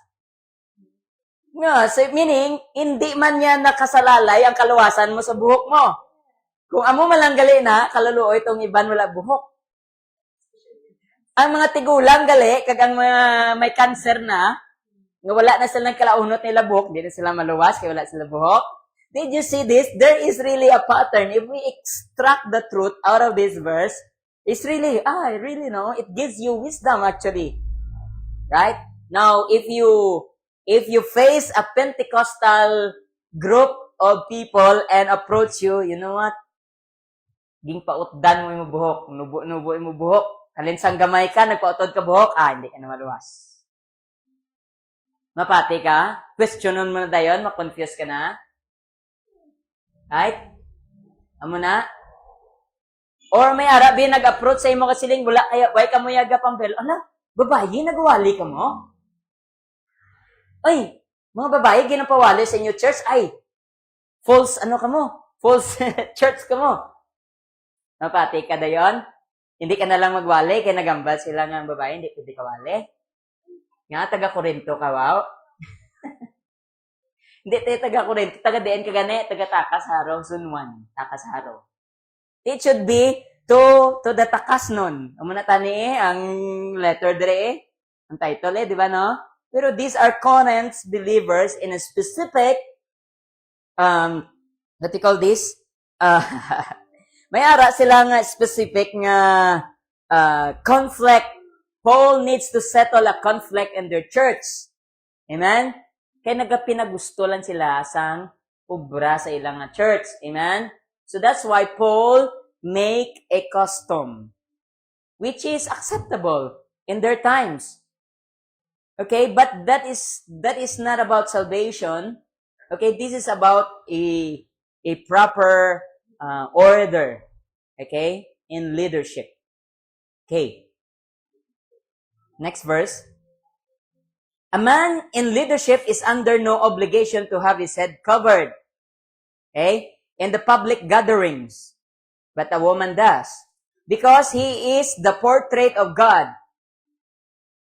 Speaker 1: No, so meaning, hindi man yan nakasalalay ang kaluwasan mo sa buhok mo. Kung amo malanggali na, kaluluoy itong iban wala buhok. Ang mga tigulang gali, kag ang mga may cancer na, nga wala na silang kalaunot nila buhok, hindi na sila maluwas, kaya wala sila buhok. Did you see this? There is really a pattern. If we extract the truth out of this verse, it's really, really, no? It gives you wisdom, actually. Right? Now, if you face a Pentecostal group of people and approach you, you know what? Ging pautdan mo yung buhok. Nubo mo buhok. Kalinsang gamay ka, nagpautod ka buhok, hindi ka na maluwas. Mapati ka? Questionon mo na dayon, makonfuse ka na? Right? Amo na? Or may arabi nag-approach sa imo kasiling, wala kaya, why ka mo yaga pang belo? Ala, babae, nagwali ka mo? Ay, mga babae, ginapawali sa inyo church, ay, false, ano ka mo? False church ka mo. Mapati ka dayon? Hindi ka na lang magwali, kaya nagambal sila ng babae, hindi pwede ka wali. Nga, taga-Korinto ka, wow. Hindi tayo taga-Korinto, taga-DN ka gani, taga-takas haraw, sunwan, takas haraw. It should be to the takas nun. Amo na tani ang letter dire, ang title di ba no? Pero these are Corinth's believers in a specific, what you call this? May ara sila nga specific nga conflict. Paul needs to settle a conflict in their church. Amen? Kaya nagapinagusto lang sila sang ubra sa ilang church. Amen? So that's why Paul make a custom which is acceptable in their times. Okay? But that is not about salvation. Okay? This is about a proper order. Okay? In leadership. Okay. Next verse. A man in leadership is under no obligation to have his head covered. Okay? In the public gatherings. But a woman does. Because he is the portrait of God.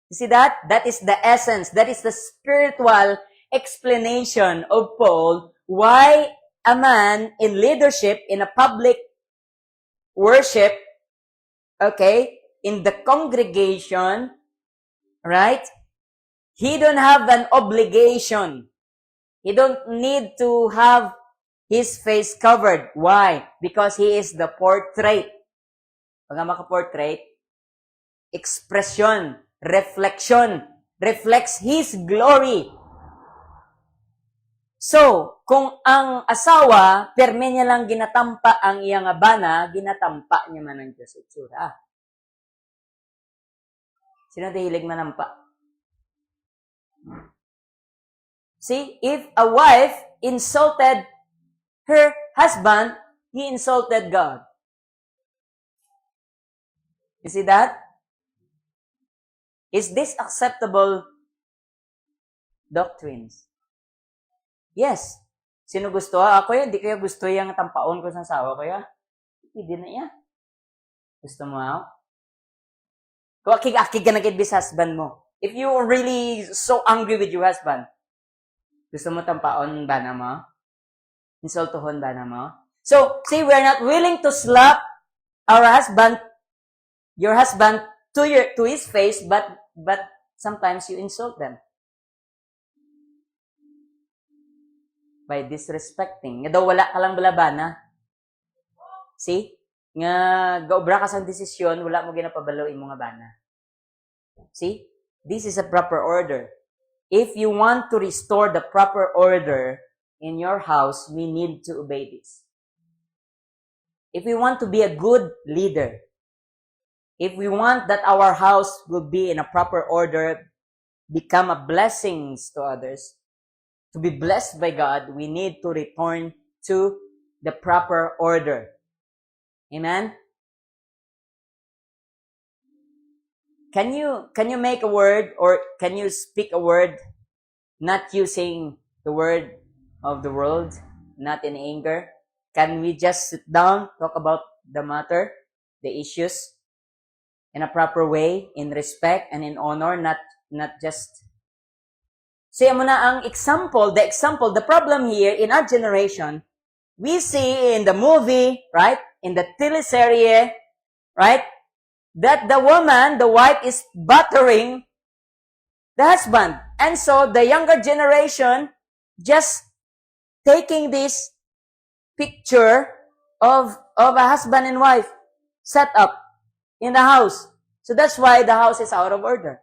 Speaker 1: You see that? That is the essence. That is the spiritual explanation of Paul why a man in leadership in a public worship, okay, in the congregation, right? He don't have an obligation. He don't need to have his face covered. Why? Because he is the portrait. Pag maka-portrait, expression, reflection, reflects his glory. So, kung ang asawa, perme niya lang ginatampa ang iyang abana, ginatampa niya man ang Diyos itsura. Sino dahilig manampa? See, if a wife insulted her husband, he insulted God. You see that? Is this acceptable doctrines. Yes. Sino gusto? Ako yan, di kaya gusto yung tampaon ko sa asawa ko ya. Hindi na yan. Gusto mo ako? Kung akig-akig ka nagkid bis husband mo. If you are really so angry with your husband, gusto mo tampaon ba na mo? Insultuhon ba na mo? So, see, we're not willing to slap our husband, your husband, to his face, but sometimes you insult them. By disrespecting. Nga daw wala ka lang balabana. See? Nga gaobra ka sa desisyon, wala mo ginapabalo imo nga bana. See? This is a proper order. If you want to restore the proper order in your house, we need to obey this. If we want to be a good leader, if we want that our house will be in a proper order, become a blessings to others, to be blessed by God, we need to return to the proper order. Amen? Can you make a word or can you speak a word not using the word of the world, not in anger? Can we just sit down, talk about the matter, the issues in a proper way, in respect and in honor, not just say mo na ang example, the problem here in our generation, we see in the movie, right? In the teleserye, right? That the woman, the wife is battering the husband. And so the younger generation just taking this picture of a husband and wife set up in the house. So that's why the house is out of order.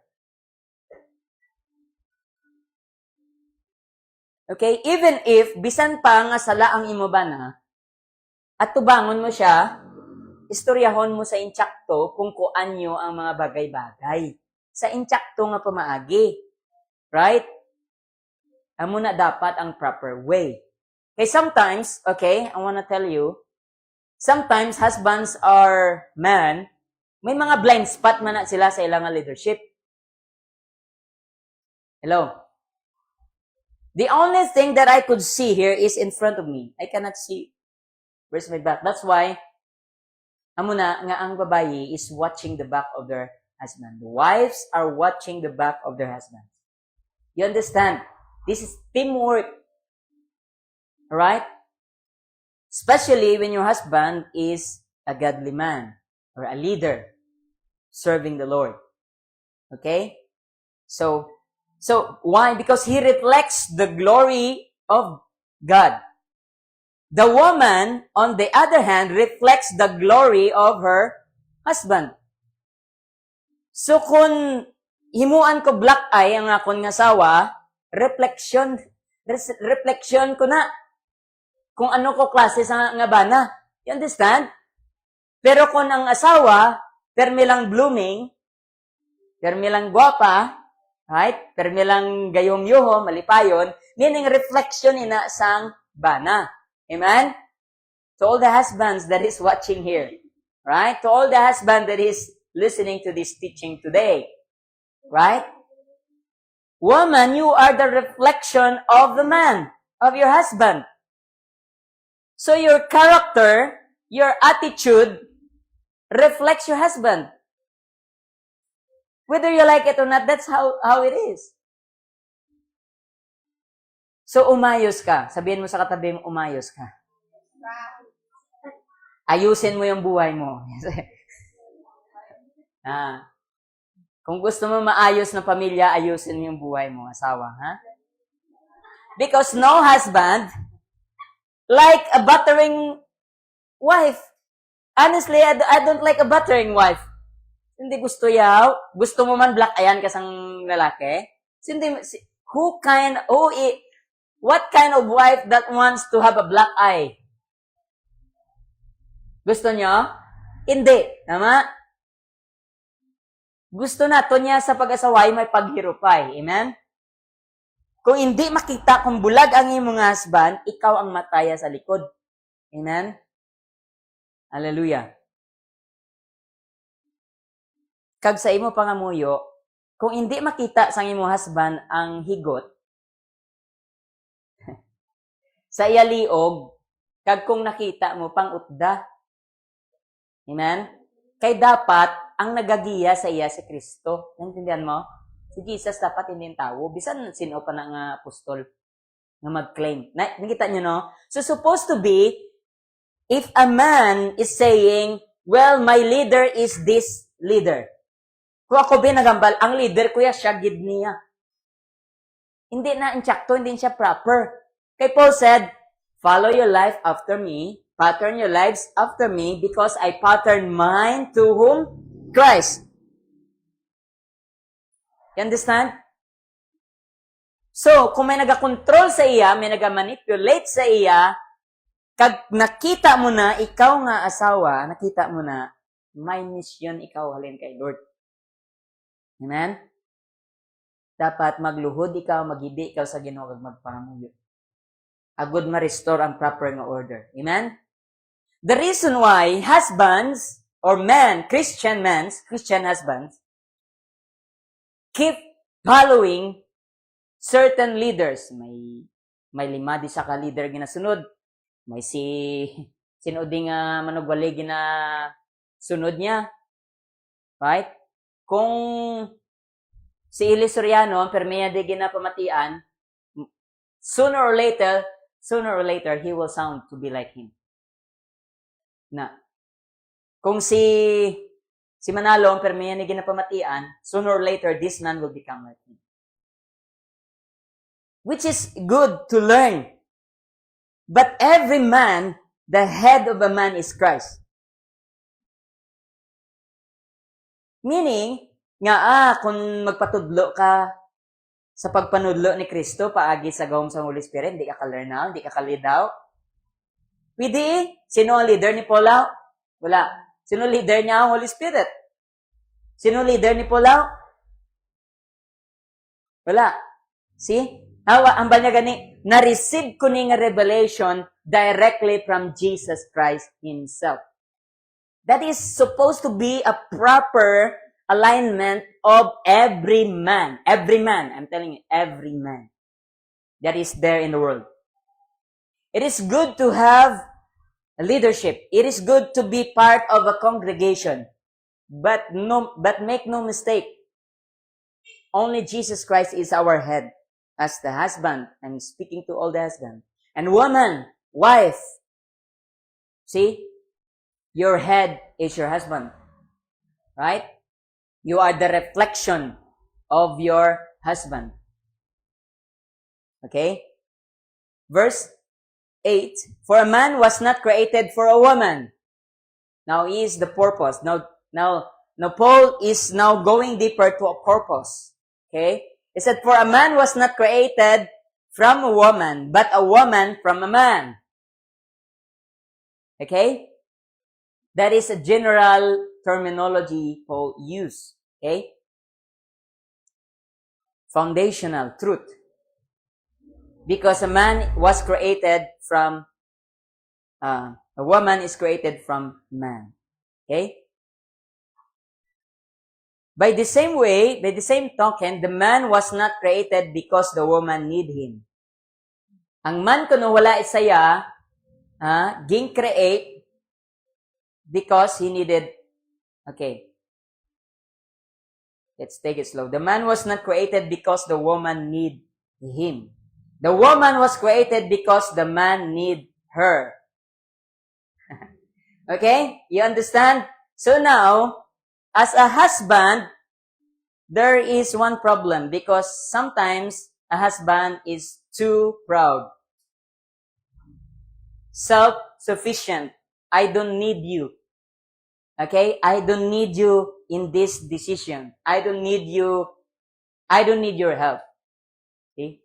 Speaker 1: Okay? Even if, bisan pa nga sala ang imo bana, at tubangon mo siya, istoryahon mo sa intsakto kung kuan nyo ang mga bagay-bagay. Sa intsakto nga pamaagi. Right? Amo na dapat ang proper way. Okay, sometimes, okay, I wanna tell you, sometimes husbands or men, may mga blind spot man na sila sa ilang leadership. Hello? The only thing that I could see here is in front of me. I cannot see. Where's my back? That's why, amo na nga ang babayi is watching the back of their husband. The wives are watching the back of their husbands. You understand? This is teamwork. Alright? Especially when your husband is a godly man or a leader serving the Lord. Okay? So why? Because he reflects the glory of God. The woman, on the other hand, reflects the glory of her husband. So kung himuan ko black eye ang akon nga asawa, reflection ko na kung ano ko klase sa nga bana. You understand? Pero kung ang asawa, permi lang blooming, permi lang gwapa, right? Permi lang gayong yuho, malipayon, meaning reflection ina sang bana. Amen? To all the husbands that is watching here, right? To all the husband that is listening to this teaching today, right? Woman, you are the reflection of the man, of your husband. So your character, your attitude, reflects your husband. Whether you like it or not, that's how it is. So umayos ka. Sabihin mo sa katabi mo, umayos ka. Ayusin mo yung buhay mo. Kung gusto mo maayos na pamilya, ayusin mo yung buhay mo, asawa, ha? Because no husband like a battering wife. Honestly, I don't like a battering wife. Hindi gusto yaw. Gusto mo man black ayan kasang lalaki. What kind of wife that wants to have a black eye? Gusto nyo? Hindi. Tama? Gusto nato niya sa pag-asaway may paghirupay. Amen? Kung hindi makita kung bulag ang imong husband, ikaw ang mataya sa likod. Amen? Hallelujah. Kag sa imo pangamuyo, kung hindi makita sa imong husband ang higot, sa iya liog, kag kung nakita mo, pang-utda. Amen? Kay dapat, ang nagagiya sa iya si Kristo. Naintindihan mo? Si Jesus dapat hindi yung tao. Bisan sino pa na nga apostol na mag-claim. Nakita nyo, no? So, supposed to be, if a man is saying, well, my leader is this leader. Kung ako binagambal, ang leader ko siya, gid niya. Hindi na insakto, hindi siya proper. Kay Paul said, follow your life after me, pattern your lives after me, because I pattern mine to whom? Christ. You understand? So, kung may nagakontrol sa iya, may nagamanipulate sa iya, kag nakita mo na, ikaw nga asawa, nakita mo na, may mission ikaw halin kay Lord. Amen? Dapat magluhod ikaw, maghibi ikaw sa Ginoo kag magpamuyo. Agud ma-restore ang proper nga order. Amen? The reason why husbands or men, Christian husbands, keep following certain leaders. May lima di sa ka leader ginasunod. May sinudi nga manugwali ginasunod niya. Right? Kung si Eli Soriano, ang permeya di ginapamatian, sooner or later, he will sound to be like him. Na, kung si Manalo, ang permeya ni ginapamatian, sooner or later, this man will become like him. Which is good to learn. But every man, the head of a man is Christ. Meaning, nga kung magpatudlo ka sa pagpanudlo ni Kristo, paagi sa gawom sa Holy Spirit, hindi ka kalernaw, hindi ka kalidaw. Pwede, sino ang leader ni Paul? Wala. Sino leader niya ang Holy Spirit? Sino leader ni Paul? Wala. See? Ang banya gani, na-receive ko ni nga revelation directly from Jesus Christ Himself. That is supposed to be a proper alignment of every man. Every man. I'm telling you, every man that is there in the world. It is good to have leadership. It is good to be part of a congregation. But make no mistake. Only Jesus Christ is our head. As the husband, I'm speaking to all the husbands. And woman, wife, see? Your head is your husband. Right? You are the reflection of your husband. Okay? Verse 8, for a man was not created for a woman. Now is the purpose. Now Paul is now going deeper to a purpose. Okay? He said, for a man was not created from a woman, but a woman from a man. Okay? That is a general terminology Paul used. Okay? Foundational truth. Because a man was created from, a woman is created from man. Okay? By the same way, by the same token, the man was not created because the woman need him. Ang man kuno wala isaya, ging create because he needed, okay. Let's take it slow. The man was not created because the woman need him. The woman was created because the man need her. Okay? You understand? So now, as a husband, there is one problem because sometimes a husband is too proud. Self-sufficient. I don't need you. Okay? I don't need you in this decision. I don't need you. I don't need your help. See?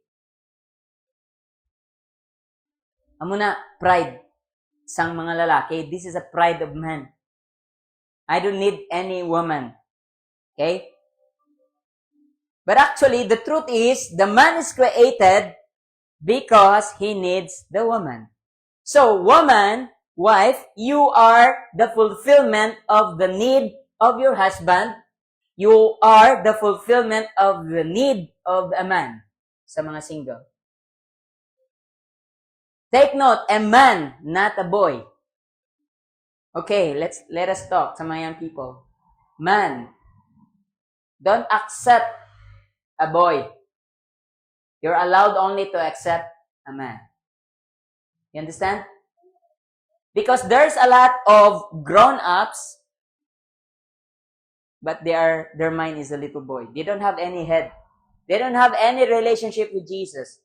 Speaker 1: Amo na, pride. Sang mga lalaki, this is a pride of man. I don't need any woman. Okay? But actually, the truth is, the man is created because he needs the woman. So, woman, wife, you are the fulfillment of the need of your husband. You are the fulfillment of the need of a man. Sa mga single. Take note, a man, not a boy. Okay, let us talk sa mga young people. Man, don't accept a boy. You're allowed only to accept a man. You understand? Because there's a lot of grown-ups, but their mind is a little boy. They don't have any head. They don't have any relationship with Jesus.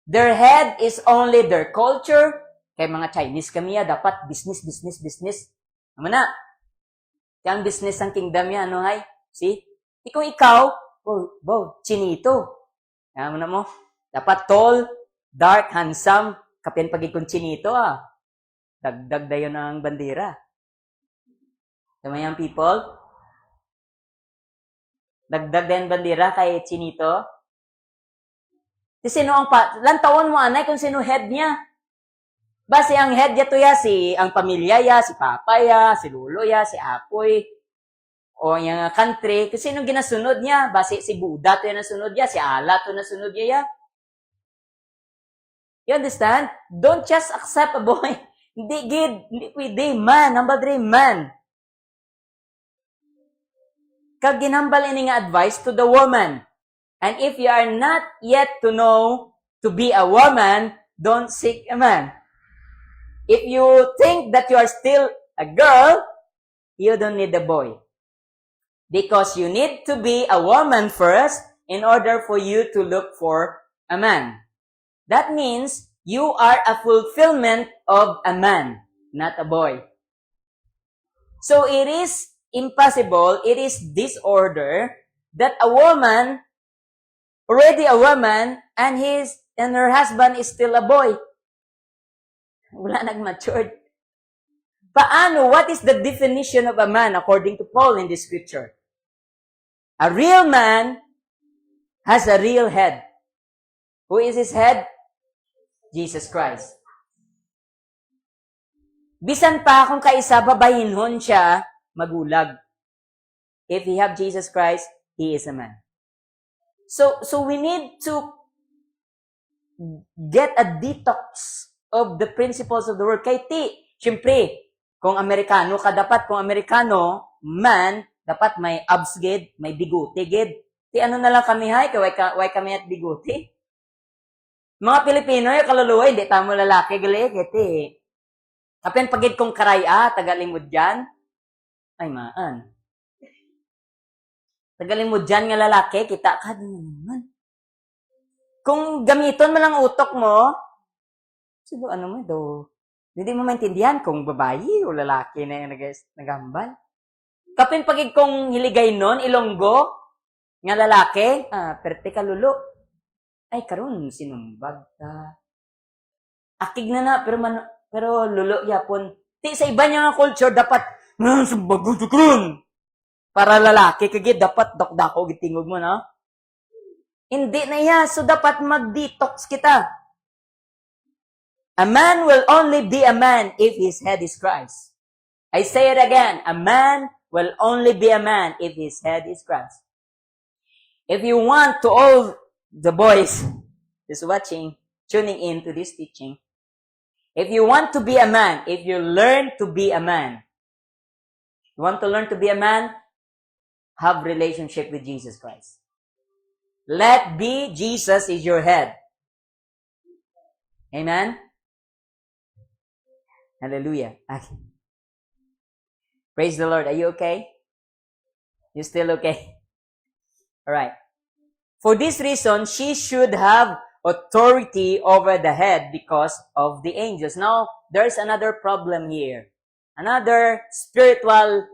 Speaker 1: Their head is only their culture. Kay mga Chinese kami dapat business. Ano na? Yung business ng kingdom yan, ano hay? See? Kung ikaw, chinito. Ano na mo? Dapat tall, dark, handsome, kapin pagikong chinito Dagdag dayo ng bandera. Tama yan, people? Dagdag din bandera kay chinito. Kasi sino ang lantawan mo anay kung sino head niya. Base ang head niya to si ang pamilya ya, si papa ya, si lolo ya, si apoy, o yung country. Kasi sino ginasunod niya? Base si Buddha to yung nasunod niya, si Allah to nasunod niya ya. You understand? Don't just accept a boy. Hindi pwede. Man, number 3, man. Kag ginhambal ini nga advice to the woman. And if you are not yet to know to be a woman, don't seek a man. If you think that you are still a girl, you don't need a boy. Because you need to be a woman first in order for you to look for a man. That means you are a fulfillment of a man, not a boy. So it is impossible, it is disorder that a woman, already a woman, and her husband is still a boy. Wala nag-matured. Paano? What is the definition of a man according to Paul in this scripture? A real man has a real head. Who is his head? Jesus Christ. Bisan pa kung kaisa babahinhon siya, magulag. If he have Jesus Christ, he is a man. So we need to get a detox of the principles of the world. Kay syempre, kung Amerikano ka, dapat kung Amerikano, man, dapat may abs gid, may biguti gid. Ano na lang kami hay, kay kami at biguti. Mga Pilipino, yung kaluluwa, hindi tamo lalaki, gali, kiti. Kapin pagid kong karaya, tagalimod dyan, ay maan. Tagalimod dyan nga lalaki, kita ka naman. Kung gamiton mo lang utok mo, sino ano mo do? Hindi mo maintindihan kung babae o lalaki na yung nagambal. Kapin pagig kong hiligay nun, ilonggo, nga lalaki, perte ka lulo. Ay, karon sinumbag ta. Akig na, pero lulo yapon. Sa iba niya nga culture, dapat, sumbag ko karon. Para lalaki, kagid dapat dakdako, gitingog mo na. Hindi na iya, so dapat mag-detox kita. A man will only be a man if his head is Christ. I say it again. A man will only be a man if his head is Christ. If you want to all the boys who's watching, tuning in to this teaching, if you want to be a man, if you learn to be a man, you want to learn to be a man, have relationship with Jesus Christ. Let be Jesus is your head. Amen? Hallelujah. Okay. Praise the Lord. Are you okay? You still okay? All right. For this reason, she should have authority over the head because of the angels. Now, there's another problem here. Another spiritual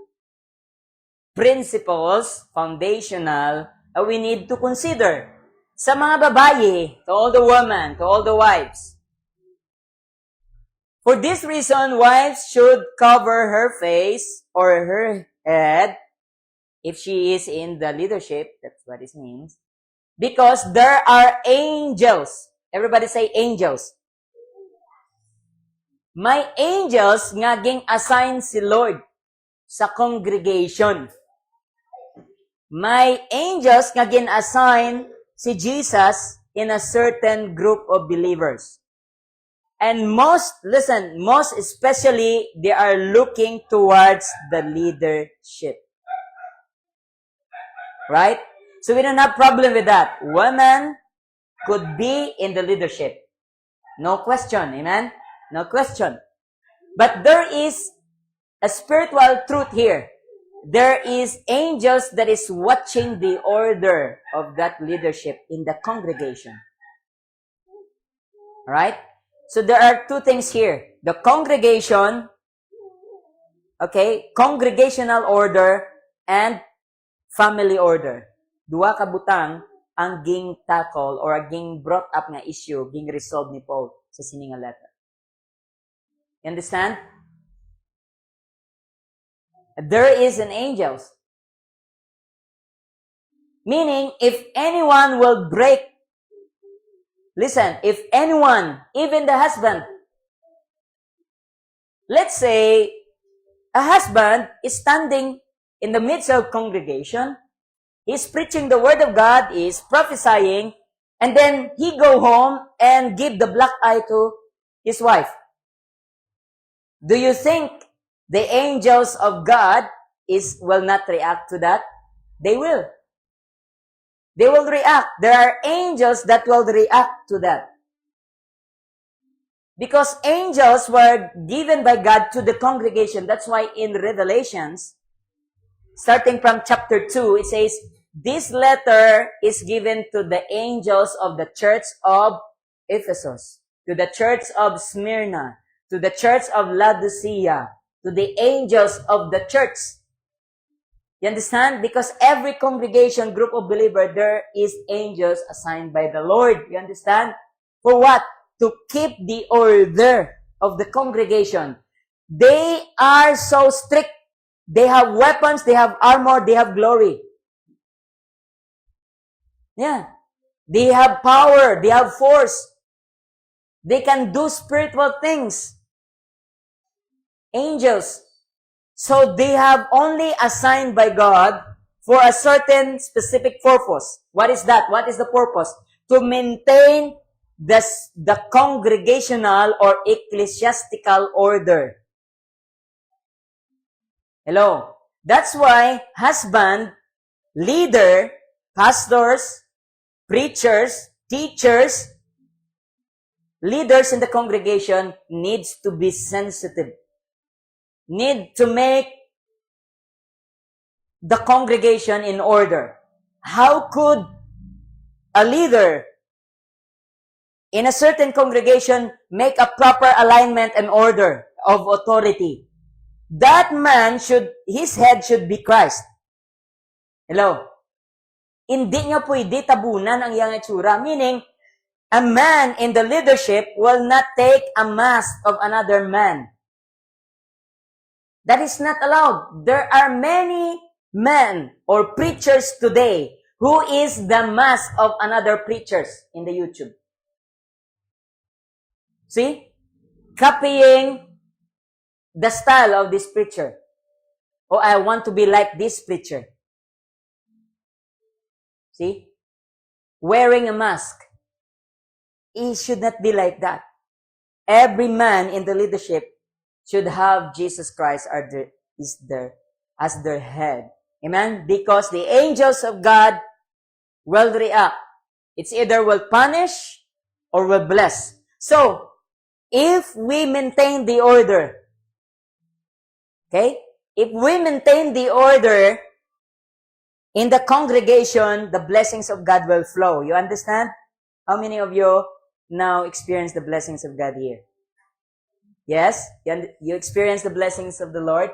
Speaker 1: principles, foundational, we need to consider. Sa mga babae, to all the women, to all the wives. For this reason, wives should cover her face or her head if she is in the leadership. That's what it means. Because there are angels. Everybody say angels. May angels nga ging assign si Lord sa congregation. May angels nga gin-assign si Jesus in a certain group of believers. And most especially, they are looking towards the leadership. Right? So we don't have problem with that. Women could be in the leadership. No question. Amen? No question. But there is a spiritual truth here. There is angels that is watching the order of that leadership in the congregation. Right? So there are two things here. The congregation, okay, congregational order and family order. Duha ka butang ang ging tackle or ging brought up nga issue, ging resolve ni Paul sa sini nga letter. You understand? There is an angels. Meaning, if anyone will break, listen, if anyone, even the husband, let's say, a husband is standing in the midst of congregation, he's preaching the word of God, he's prophesying, and then he go home and give the black eye to his wife. Do you think the angels of God will not react to that? They will. They will react. There are angels that will react to that. Because angels were given by God to the congregation. That's why in Revelations, starting from chapter 2, it says, this letter is given to the angels of the church of Ephesus, to the church of Smyrna, to the church of Laodicea, to the angels of the church. You understand? Because every congregation, group of believers, there is angels assigned by the Lord. You understand? For what? To keep the order of the congregation. They are so strict. They have weapons, they have armor, they have glory. Yeah. They have power, they have force. They can do spiritual things. Angels. So they have only assigned by God for a certain specific purpose. What is that? What is the purpose? To maintain the congregational or ecclesiastical order. Hello? That's why husband, leader, pastors, preachers, teachers, leaders in the congregation needs to be sensitive. Need to make the congregation in order. How could a leader in a certain congregation make a proper alignment and order of authority? That man his head should be Christ. Hello? Hindi niya pwede tabunan ang iyang itsura. Meaning, a man in the leadership will not take a mask of another man. That is not allowed. There are many men or preachers today who is the mask of another preachers in the YouTube. See? Copying the style of this preacher. Oh, I want to be like this preacher. See? Wearing a mask. It should not be like that. Every man in the leadership should have Jesus Christ as their head. Amen? Because the angels of God will react. It's either will punish or will bless. So, if we maintain the order, okay? If we maintain the order in the congregation, the blessings of God will flow. You understand? How many of you now experience the blessings of God here? Yes? You experience the blessings of the Lord?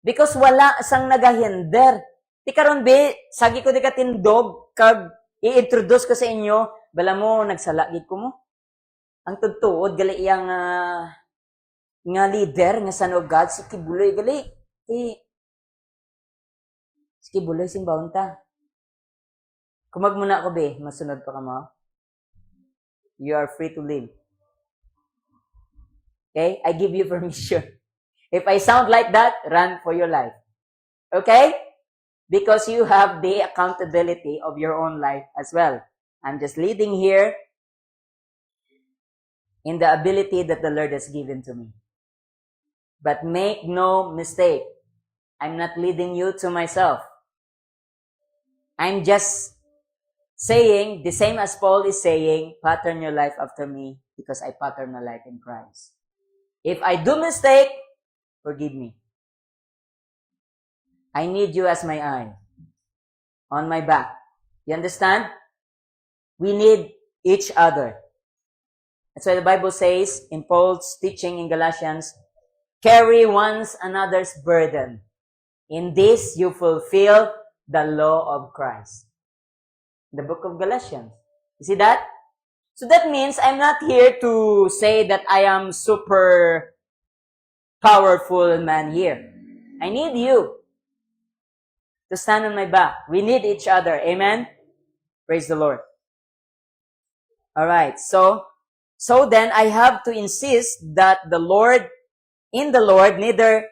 Speaker 1: Because wala sang nagahinder. Ti karon be, sagi ko di ka tindog, kag i-introduce ko sa inyo, bala mo, nagsalagid ko mo. Ang tutuod, gali iyang nga leader, nga son of God, si Kibuloy, gali. Si Kibuloy, simbawon ta. Kumag muna ako be, masunod pa ka mo. You are free to leave. Okay? I give you permission. If I sound like that, run for your life. Okay? Because you have the accountability of your own life as well. I'm just leading here. in the ability that the Lord has given to me. But make no mistake, I'm not leading you to myself. I'm just saying, the same as Paul is saying, pattern your life after me because I pattern my life in Christ. If I do mistake, forgive me. I need you as my eye, on my back. You understand? We need each other. That's why the Bible says in Paul's teaching in Galatians, carry one another's burden. In this you fulfill the law of Christ. The book of Galatians. You see that? So that means I'm not here to say that I am super powerful man here. I need you to stand on my back. We need each other. Amen? Praise the Lord. Alright, so then I have to insist that in the Lord, neither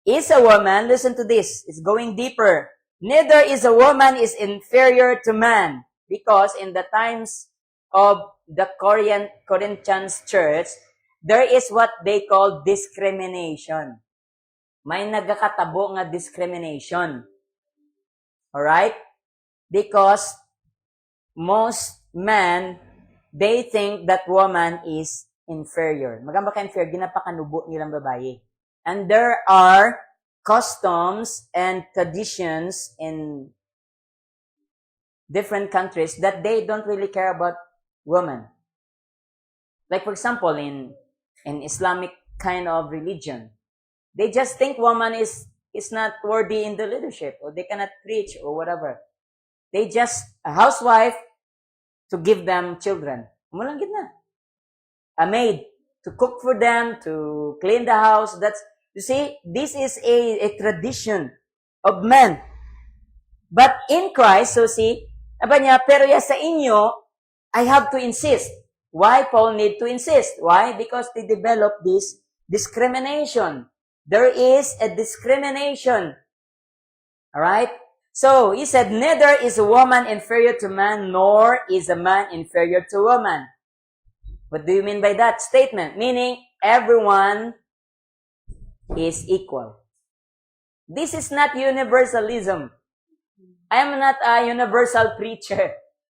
Speaker 1: is a woman, listen to this, it's going deeper. Neither is a woman is inferior to man, because in the times of the Corinthians church, there is what they call discrimination. May nagkakatabo nga discrimination. Alright? Because most men, they think that woman is inferior. Magamba ka inferior, ginapakanubo nilang babae. And there are customs and traditions in different countries that they don't really care about women. Like for example, in Islamic kind of religion, they just think woman is not worthy in the leadership, or they cannot preach or whatever. They just a housewife to give them children. Umulanggit na. A maid to cook for them, to clean the house. You see, this is a tradition of men. But in Christ, so see, aba niya, pero ya sa inyo, I have to insist. Why Paul need to insist? Why? Because they develop this discrimination. There is a discrimination. Alright? So, he said, neither is a woman inferior to man, nor is a man inferior to woman. What do you mean by that statement? Meaning, everyone is equal. This is not universalism. I am not a universal preacher.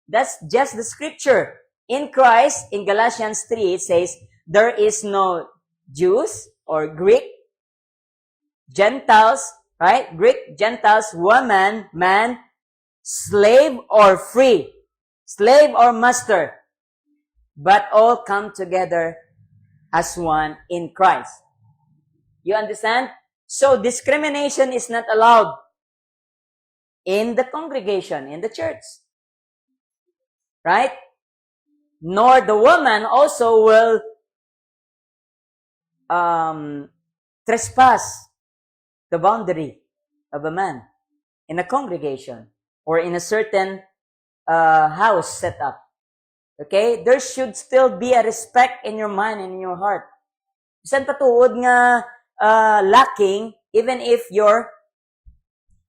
Speaker 1: That's just the scripture. In Christ, in Galatians 3, it says, there is no Jews or Greek, Gentiles, right? Greek, Gentiles, woman, man, slave or free, slave or master, but all come together as one in Christ. You understand? So discrimination is not allowed in the congregation, in the church. Right? Nor the woman also will trespass the boundary of a man in a congregation or in a certain house set up. Okay? There should still be a respect in your mind and in your heart. Bisan patuod nga lacking, even if your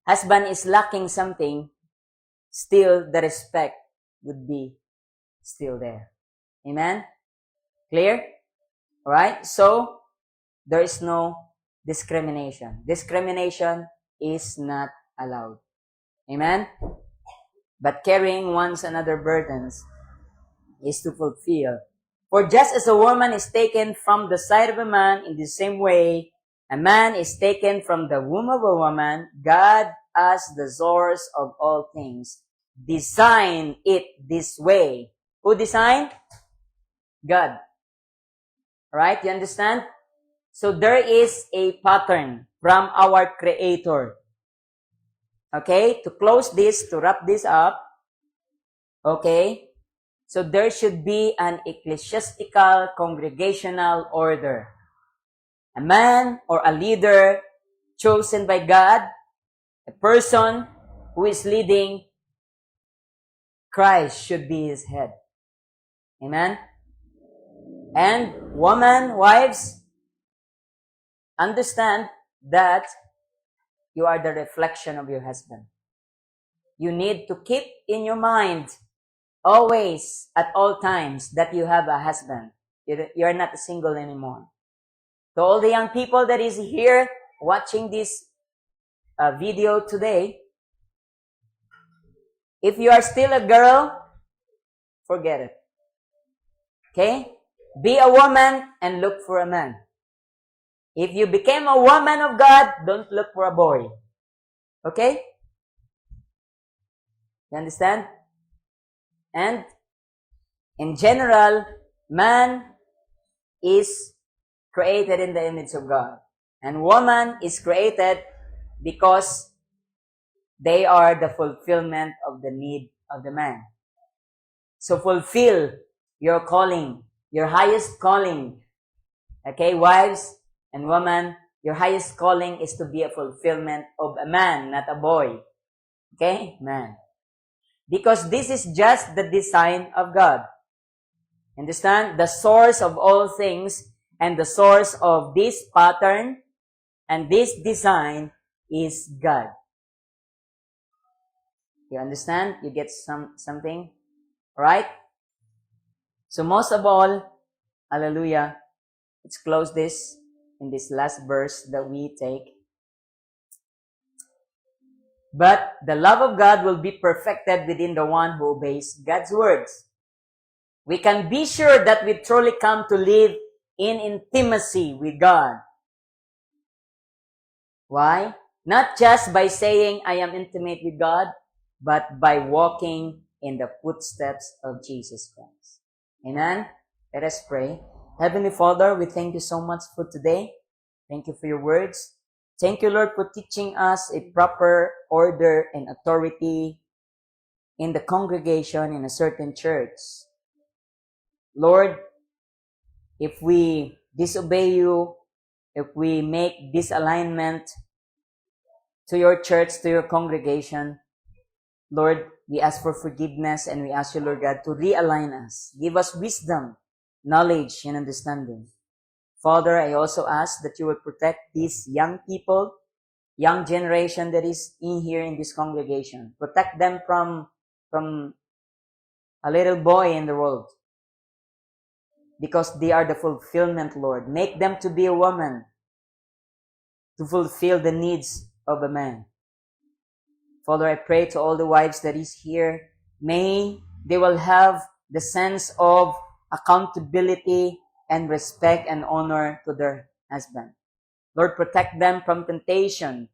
Speaker 1: husband is lacking something, still the respect would be still there. Amen? Clear? Alright? So, there is no discrimination. Discrimination is not allowed. Amen? But carrying one's another burdens is to fulfill. For just as a woman is taken from the side of a man, in the same way, a man is taken from the womb of a woman, God, as the source of all things, designed it this way. Who designed? God. Right? You understand? So there is a pattern from our Creator. Okay? To close this, to wrap this up, okay? So there should be an ecclesiastical congregational order. A man or a leader chosen by God, a person who is leading, Christ should be his head. Amen? And woman, wives, understand that you are the reflection of your husband. You need to keep in your mind always, at all times, that you have a husband. You're not single anymore. To all the young people that is here watching this video today, if you are still a girl, forget it. Okay? Be a woman and look for a man. If you became a woman of God, don't look for a boy. Okay? You understand? And in general, man is created in the image of God. And woman is created because they are the fulfillment of the need of the man. So fulfill your calling, your highest calling. Okay, wives and women, your highest calling is to be a fulfillment of a man, not a boy. Okay, man. Because this is just the design of God. Understand? The source of all things and the source of this pattern and this design is God. You understand? You get something? Right? So most of all, hallelujah, let's close this in this last verse that we take. But the love of God will be perfected within the one who obeys God's words. We can be sure that we truly come to live in intimacy with God. Why? Not just by saying, I am intimate with God, but by walking in the footsteps of Jesus Christ. Amen? Let us pray. Heavenly Father, we thank you so much for today. Thank you for your words. Thank you, Lord, for teaching us a proper order and authority in the congregation in a certain church. Lord, if we disobey you, if we make disalignment to your church, to your congregation, Lord, we ask for forgiveness and we ask you, Lord God, to realign us. Give us wisdom, knowledge, and understanding. Father, I also ask that you would protect these young people, young generation that is in here in this congregation. Protect them from a little boy in the world. Because they are the fulfillment, Lord. Make them to be a woman to fulfill the needs of a man. Father, I pray to all the wives that is here, may they will have the sense of accountability and respect and honor to their husband. Lord, protect them from temptation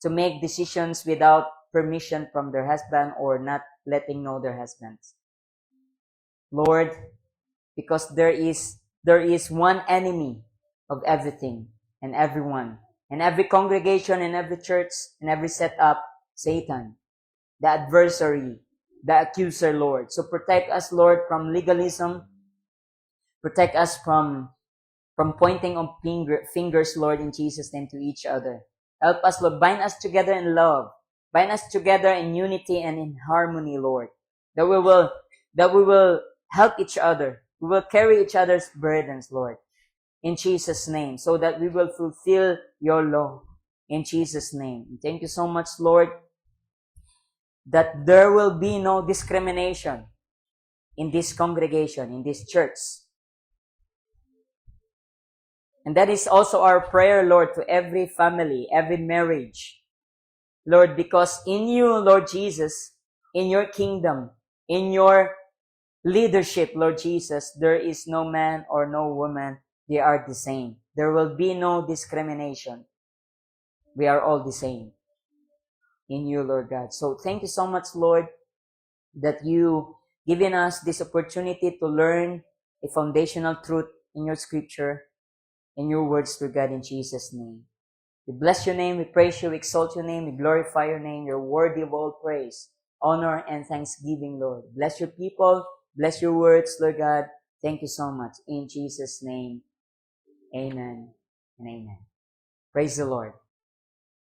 Speaker 1: to make decisions without permission from their husband or not letting know their husbands. Lord, because there is one enemy of everything and everyone, and every congregation and every church and every setup, Satan, the adversary, the accuser, Lord. So protect us, Lord, from legalism. Protect us from pointing on fingers, Lord, in Jesus' name to each other. Help us, Lord. Bind us together in love. Bind us together in unity and in harmony, Lord. That we will help each other. We will carry each other's burdens, Lord, in Jesus' name, so that we will fulfill your law in Jesus' name. And thank you so much, Lord, that there will be no discrimination in this congregation, in this church. And that is also our prayer, Lord, to every family, every marriage. Lord, because in you, Lord Jesus, in your kingdom, in your leadership, Lord Jesus, there is no man or no woman. They are the same. There will be no discrimination. We are all the same in you, Lord God. So thank you so much, Lord, that you given us this opportunity to learn a foundational truth in your scripture, in your words, to God, in Jesus' name. We bless your name, we praise you, we exalt your name, we glorify your name. You're worthy of all praise, honor, and thanksgiving, Lord. Bless your people, bless your words, Lord God. Thank you so much. In Jesus' name, amen and amen. Praise the Lord.